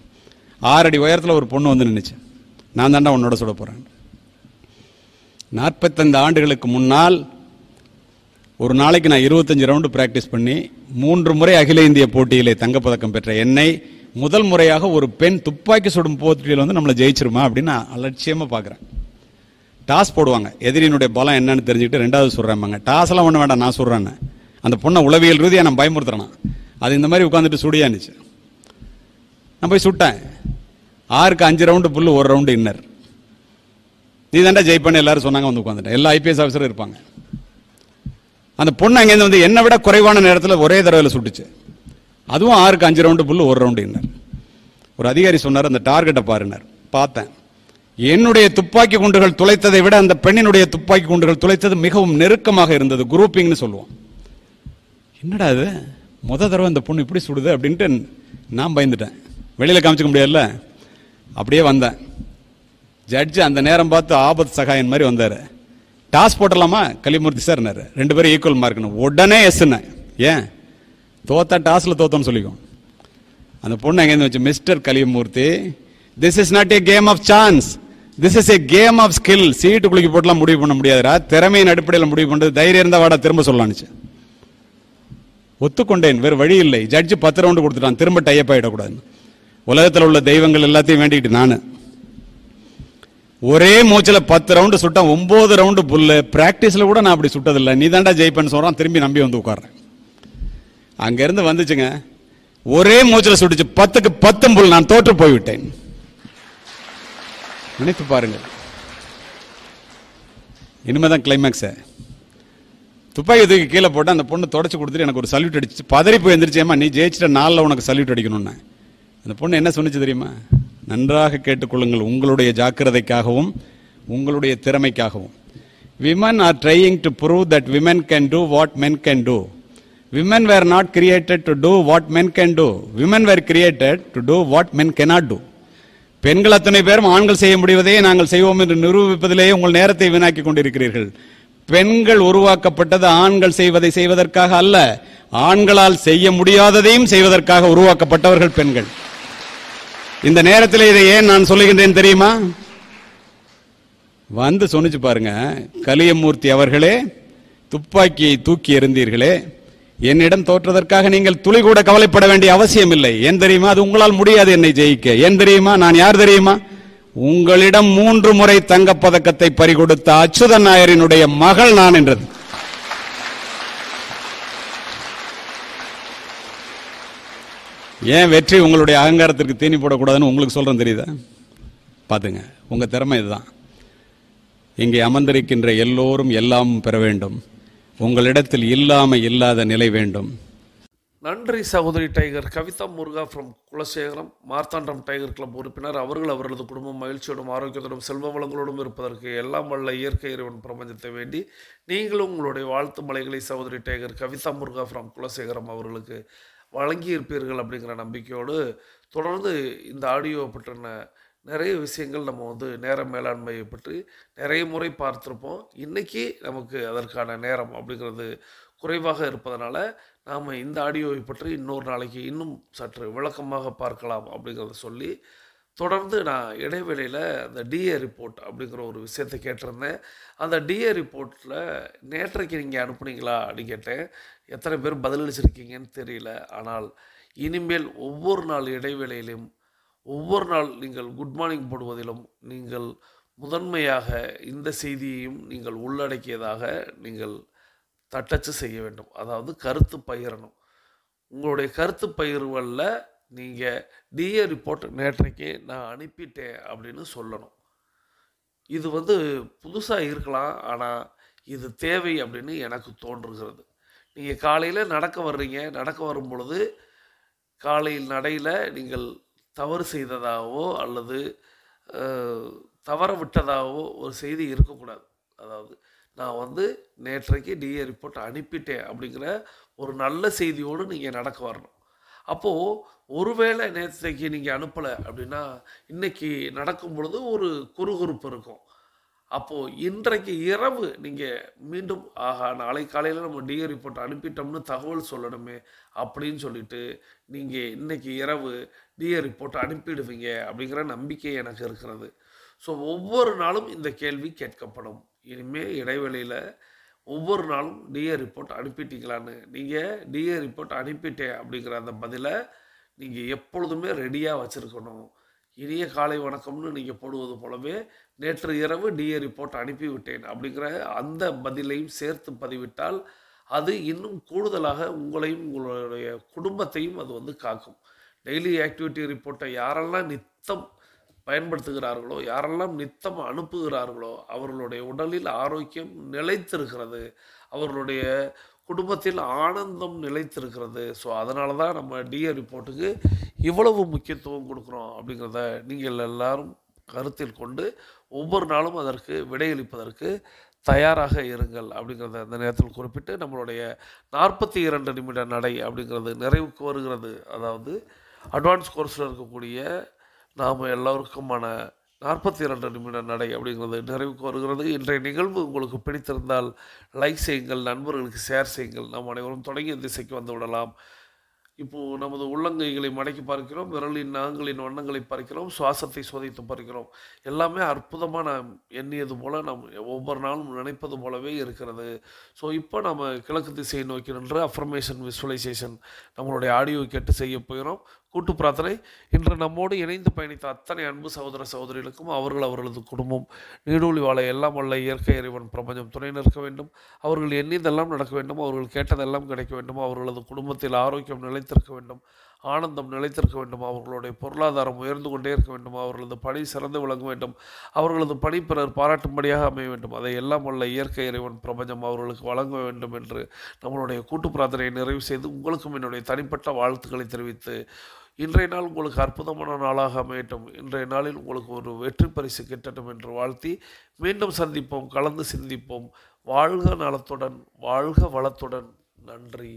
6 அடி உயரத்தில் ஒரு பொண்ணு வந்து நின்றுச்சு, நான் தாண்டா உன்னோட சுட போறேன். 45 ஆண்டுகளுக்கு முன்னால் ஒரு நாளைக்கு நான் 25 ரவுண்டு பிராக்டிஸ் பண்ணி 3 முறை அகில இந்திய போட்டியிலே தங்கப்பதக்கம் பெற்ற என்னை முதல் முறையாக ஒரு பெண் துப்பாக்கி சுடும் போட்டியில் வந்து நம்மளை ஜெயிச்சிருமா அப்படின்னு அலட்சியமா பார்க்குறேன். டாஸ் போடுவாங்க, எதிரியினுடைய பலம் என்னன்னு தெரிஞ்சுக்கிட்டு 2வது சுடுறாங்க. டாஸ் எல்லாம் ஒன்றும் வேண்டாம், நான் சுடுறேன்னு. அந்த பொண்ணை உளவியல் ரீதியாக நான் பயமுறுத்துறேன். அது இந்த மாதிரி உட்காந்துட்டு சுடியானுச்சு. நான் போய் சுட்டேன். 6க்கு 5 ரவுண்டு புல்லு, 1 ரவுண்டு இன்னர். நீ தாண்டா ஜெயிப்பன்னு எல்லாரும் சொன்னாங்க. வந்து உட்காந்துட்டேன். எல்லா ஐபிஎஸ் ஆஃபீஸரும் இருப்பாங்க. அந்த பொண்ணு அங்கேருந்து வந்து என்னை விட குறைவான நேரத்தில் ஒரே தடவையில் சுட்டுச்சு. அதுவும் 6க்கு 5 ரவுண்டு புல் 1 ரவுண்டு என்ன. ஒரு அதிகாரி சொன்னார், அந்த டார்கெட்டை பாருனார். பார்த்தேன். என்னுடைய துப்பாக்கி குண்டுகள் துளைத்ததை விட அந்த பெண்ணினுடைய துப்பாக்கி குண்டுகள் துளைத்தது மிகவும் நெருக்கமாக இருந்தது. குரூப்பிங்னு சொல்லுவோம். என்னடா அது, தடவை இந்த பொண்ணு இப்படி சுடுது அப்படின்ட்டு நான் பயந்துட்டேன். வெளியில் காமிச்சிக்க முடியாதுல்ல. அப்படியே வந்தேன். ஜட்ஜு அந்த நேரம் பார்த்து ஆபத் சகாயன் மாதிரி வந்தார். Toss போட்டலாமா Kalimurthy sir? 2 பேரும் ஈக்குவல் மார்க்னு உடனே எஸ்ன்னு. ஏன் தோத்தா டாஸ்ல தோத்தோன்னு சொல்லிக்கும். அந்த பொண்ணு எங்கேருந்து வச்சு, mister Kalimurthy, this is not a game of chance, this is a game of skill. சீட்டு குலுக்கி போட்டுலாம் முடிவு பண்ண முடியாதுரா, திறமையின் அடிப்படையில் முடிவு பண்ணுறது. தைரியம் இருந்தால் வாடா திரும்ப சொல்லலான்னுச்சு. ஒத்துக்கொண்டேன், வேறு வழி இல்லை. ஜட்ஜு 10 ரவுண்டு கொடுத்துட்டான், திரும்ப டைப் ஆகிடக்கூடாது. உலகத்தில் உள்ள தெய்வங்கள் எல்லாத்தையும் வேண்டிக்கிட்டு நான் ஒரே மூச்சில் 10 ரவுண்டு சுட்டேன். 9 ரவுண்டு புல்லு. பிராக்டிஸில் கூட நான் அப்படி சுட்டதில்லை. நீ தாண்டா ஜெயிப்பேன்னு சொல்கிறான். திரும்பி நம்பி வந்து உட்கார்றேன். அங்கேருந்து வந்துச்சுங்க, ஒரே மூச்சில் சுட்டுச்சு. 10க்கு 10 புல். நான் தோற்று போய்விட்டேன். நினைத்து பாருங்க. இனிமேதான் கிளைமேக்ஸ். துப்பாக்கி தூக்கி கீழே போட்டு அந்த பொண்ணு தொடச்சு கொடுத்துட்டு எனக்கு ஒரு சல்யூட் அடிச்சு. பதறி போய் எந்திரிச்சேம்மா, நீ ஜெயிச்சிட்ட நாளில் உனக்கு சல்யூட் அடிக்கணும்னு. அந்த பொண்ணு என்ன சொன்னிச்சு தெரியுமா? நன்றாக கேட்டுக்கொள்ளுங்கள், உங்களுடைய ஜாக்கிரதைக்காகவும் உங்களுடைய திறமைக்காகவும். Women are trying to prove that women can do what men can do. Women were not created to do what men can do. Women were created to do what men cannot do. பெண்கள் அத்தனை பேரும் ஆண்கள் செய்ய முடிவதையே நாங்கள் செய்வோம் என்று நிரூபிப்பதிலேயே உங்கள் நேரத்தை வீணாக்கி கொண்டிருக்கிறீர்கள். பெண்கள் உருவாக்கப்பட்டது ஆண்கள் செய்வதை செய்வதற்காக அல்ல, ஆண்களால் செய்ய முடியாததையும் செய்வதற்காக உருவாக்கப்பட்டவர்கள் பெண்கள். இந்த நேரத்தில் இதை ஏன் நான் சொல்லுகின்றேன் தெரியுமா? வந்து சொன்னிச்சு பாருங்க, கலியமூர்த்தி அவர்களே, துப்பாக்கியை தூக்கி எறிந்தீர்களே, என்னிடம் தோற்றதற்காக நீங்கள் துளி கூட கவலைப்பட வேண்டிய அவசியம் இல்லை. ஏன் தெரியுமா? அது உங்களால் முடியாது என்னை ஜெயிக்க. ஏன் தெரியுமா? நான் யார் தெரியுமா? உங்களிடம் 3 முறை தங்கப்பதக்கத்தை பறிகொடுத்த அச்சுதன் நாயரினுடைய மகள் நான் என்றது. ஏன் வெற்றி உங்களுடைய அகங்காரத்திற்கு தீனி போடக்கூடாதுன்னு உங்களுக்கு சொல்றேன், தெரியுதா? பாத்துங்க, உங்க திறமை இதுதான். இங்கே அமர்ந்திருக்கின்ற எல்லோரும் எல்லாம் பெற வேண்டும். உங்களிடத்தில் இல்லாத நிலை வேண்டும். நன்றி சகோதரி tiger. Kavitha Muruga from Kulasekaram, Marthandam tiger club உறுப்பினர். அவர்களது குடும்பம் மகிழ்ச்சியோடும் ஆரோக்கியத்தோடும் செல்வ வளங்களோடும் இருப்பதற்கு எல்லாம் வல்ல இயற்கை இறைவன் பிரபஞ்சத்தை வேண்டி நீங்களும் உங்களுடைய வாழ்த்து மலைகளை சகோதரி tiger Kavitha Muruga from Kulasekaram அவர்களுக்கு வழங்கியிருப்பீர்கள் அப்படிங்கிற நம்பிக்கையோடு தொடர்ந்து இந்த ஆடியோவை பற்றின நிறைய விஷயங்கள் நம்ம நேர மேலாண்மையை பற்றி நிறைய முறை பார்த்துருப்போம். இன்றைக்கி நமக்கு அதற்கான நேரம் அப்படிங்கிறது குறைவாக இருப்பதனால நாம் இந்த ஆடியோவை பற்றி இன்னொரு நாளைக்கு இன்னும் சற்று விளக்கமாக பார்க்கலாம் அப்படிங்கிறத சொல்லி, தொடர்ந்து நான் இடைவேளையில் அந்த டிஏ ரிப்போர்ட் அப்படிங்கிற ஒரு விஷயத்தை கேட்டிருந்தேன். அந்த டிஏ ரிப்போர்ட்டில் நேற்றைக்கு நீங்கள் அனுப்புனீங்களா அப்படின்னு கேட்டேன். எத்தனை பேர் பதிலளிச்சிருக்கீங்கன்னு தெரியல. ஆனால் இனிமேல் ஒவ்வொரு நாள் இடைவேளையிலும் ஒவ்வொரு நாள் நீங்கள் குட் மார்னிங் போடுவதிலும் நீங்கள் முதன்மையாக இந்த செய்தியையும் நீங்கள் உள்ளடக்கியதாக நீங்கள் தட்டச்சு செய்ய வேண்டும். அதாவது கருத்து பகிரணும். உங்களுடைய கருத்து பகிர்வலில் நீங்கள் டிஏ ரிப்போர்ட் நேற்றைக்கு நான் அனுப்பிட்டேன் அப்படின்னு சொல்லணும். இது புதுசாக இருக்கலாம், ஆனால் இது தேவை அப்படின்னு எனக்கு தோன்றுகிறது. நீங்கள் காலையில் நடக்க வர்றீங்க, நடக்க வரும் பொழுது காலையில் நடையில் நீங்கள் தவறு செய்ததாகவோ அல்லது தவற விட்டதாகவோ ஒரு செய்தி இருக்கக்கூடாது. அதாவது நான் நேற்றைக்கு டிஏ ரிப்போர்ட் அனுப்பிட்டேன் அப்படிங்கிற ஒரு நல்ல செய்தியோடு நீங்கள் நடக்க வரணும். அப்போது ஒருவேளை நேற்றைக்கு நீங்கள் அனுப்பலை அப்படின்னா இன்றைக்கி நடக்கும் பொழுது ஒரு குறுகுறுப்பு இருக்கும். அப்போது இன்றைக்கு இரவு நீங்கள் மீண்டும் நாளை காலையில் நம்ம டிஏ ரிப்போர்ட் அனுப்பிட்டோம்னு தகவல் சொல்லணுமே அப்படின்னு சொல்லிட்டு நீங்கள் இன்றைக்கி இரவு டிஏ ரிப்போர்ட் அனுப்பிடுவீங்க அப்படிங்கிற நம்பிக்கை எனக்கு இருக்கிறது. ஸோ ஒவ்வொரு நாளும் இந்த கேள்வி கேட்கப்படும். இனிமேல் இடைவெளியில் ஒவ்வொரு நாளும் டிஏ ரிப்போர்ட் அனுப்பிட்டீங்களான்னு, நீங்கள் டிஏ ரிப்போர்ட் அனுப்பிட்டேன் அப்படிங்கிற அந்த பதிலை நீங்கள் எப்பொழுதுமே ரெடியாக வச்சுருக்கணும். இனிய காலை வணக்கம்னு நீங்கள் போடுவது போலவே நேற்று இரவு டிஏ ரிப்போர்ட் அனுப்பிவிட்டேன் அப்படிங்கிற அந்த பதிலையும் சேர்த்து பதிவிட்டால் அது இன்னும் கூடுதலாக உங்களையும் உங்களுடைய குடும்பத்தையும் அது காக்கும். டெய்லி ஆக்டிவிட்டி ரிப்போர்ட்டை யாரெல்லாம் நித்தம் பயன்படுத்துகிறார்களோ, யாரெல்லாம் நித்தம் அனுப்புகிறார்களோ அவர்களுடைய உடலில் ஆரோக்கியம் நிலைத்திருக்கிறது. அவர்களுடைய குடும்பத்தில் ஆனந்தம் நிலைத்திருக்கிறது. ஸோ அதனால தான் நம்ம டிஏ ரிப்போர்ட்டுக்கு இவ்வளவு முக்கியத்துவம் கொடுக்குறோம் அப்படிங்கிறத நீங்கள் எல்லாரும் கருத்தில் கொண்டு ஒவ்வொரு நாளும் அதற்கு விடையளிப்பதற்கு தயாராக இருங்கள் அப்படிங்கிறத அந்த நேரத்தில் குறிப்பிட்டு நம்மளுடைய 42 நிமிட நடை அப்படிங்கிறது நிறைவுக்கு வருகிறது. அதாவது அட்வான்ஸ் கோர்ஸில் இருக்கக்கூடிய நாம் எல்லோருக்குமான 42 நிமிட நடை அப்படிங்கிறது நிறைவுக்கு வருகிறது. இன்றைய நிகழ்வு உங்களுக்கு பிடித்திருந்தால் லைக் செய்யுங்கள், நண்பர்களுக்கு ஷேர் செய்யுங்கள். நாம் அனைவரும் தொடங்கிய திசைக்கு வந்து விடலாம். இப்போது நமது உள்ளங்கைகளை மடக்கி பார்க்கிறோம், விரலின் நாங்களின் வண்ணங்களை பார்க்கிறோம், சுவாசத்தை சோதித்து பார்க்கிறோம். எல்லாமே அற்புதமாக நாம் எண்ணியது போல் நாம் ஒவ்வொரு நாளும் நினைப்பது போலவே இருக்கிறது. ஸோ இப்போ நம்ம கிழக்கு திசையை நோக்கி நின்று அஃபர்மேஷன் விசுவலைசேஷன் நம்மளுடைய ஆடியோ கேட்டு செய்ய போகிறோம். கூட்டு பிரார்த்தனை. இன்று நம்மோடு இணைந்து பயணித்த அத்தனை அன்பு சகோதர சகோதரிகளுக்கும் அவர்களது குடும்பம் நீடூழி வாழ எல்லாம் வல்ல இயற்கை இறைவன் பிரபஞ்சம் துணை நிற்க வேண்டும். அவர்கள் எண்ணியதெல்லாம் நடக்க வேண்டும். அவர்கள் கேட்டதெல்லாம் கிடைக்க வேண்டும். அவர்களது குடும்பத்தில் ஆரோக்கியம் நிலைத்திருக்க வேண்டும். ஆனந்தம் நிலைத்திருக்க வேண்டும். அவர்களுடைய பொருளாதாரம் உயர்ந்து கொண்டே இருக்க வேண்டும். அவர்களது பணி சிறந்து விளங்க வேண்டும். அவர்களது பணி பிறர் பாராட்டும்படியாக அமைய வேண்டும். அதை எல்லாம் வல்ல இயற்கை இறைவன் பிரபஞ்சம் அவர்களுக்கு வழங்க வேண்டும் என்று நம்மளுடைய கூட்டு பிரார்த்தனையை நிறைவு செய்து உங்களுக்கும் என்னுடைய தனிப்பட்ட வாழ்த்துக்களை தெரிவித்து இன்றைய நாள் உங்களுக்கு அற்புதமான நாளாக அமையட்டும். இன்றைய நாளில் உங்களுக்கு ஒரு வெற்றி பரிசு கிட்டட்டும் என்று வாழ்த்தி மீண்டும் சந்திப்போம், கலந்து சிந்திப்போம். வாழ்க நலத்துடன், வாழ்க வளத்துடன். நன்றி.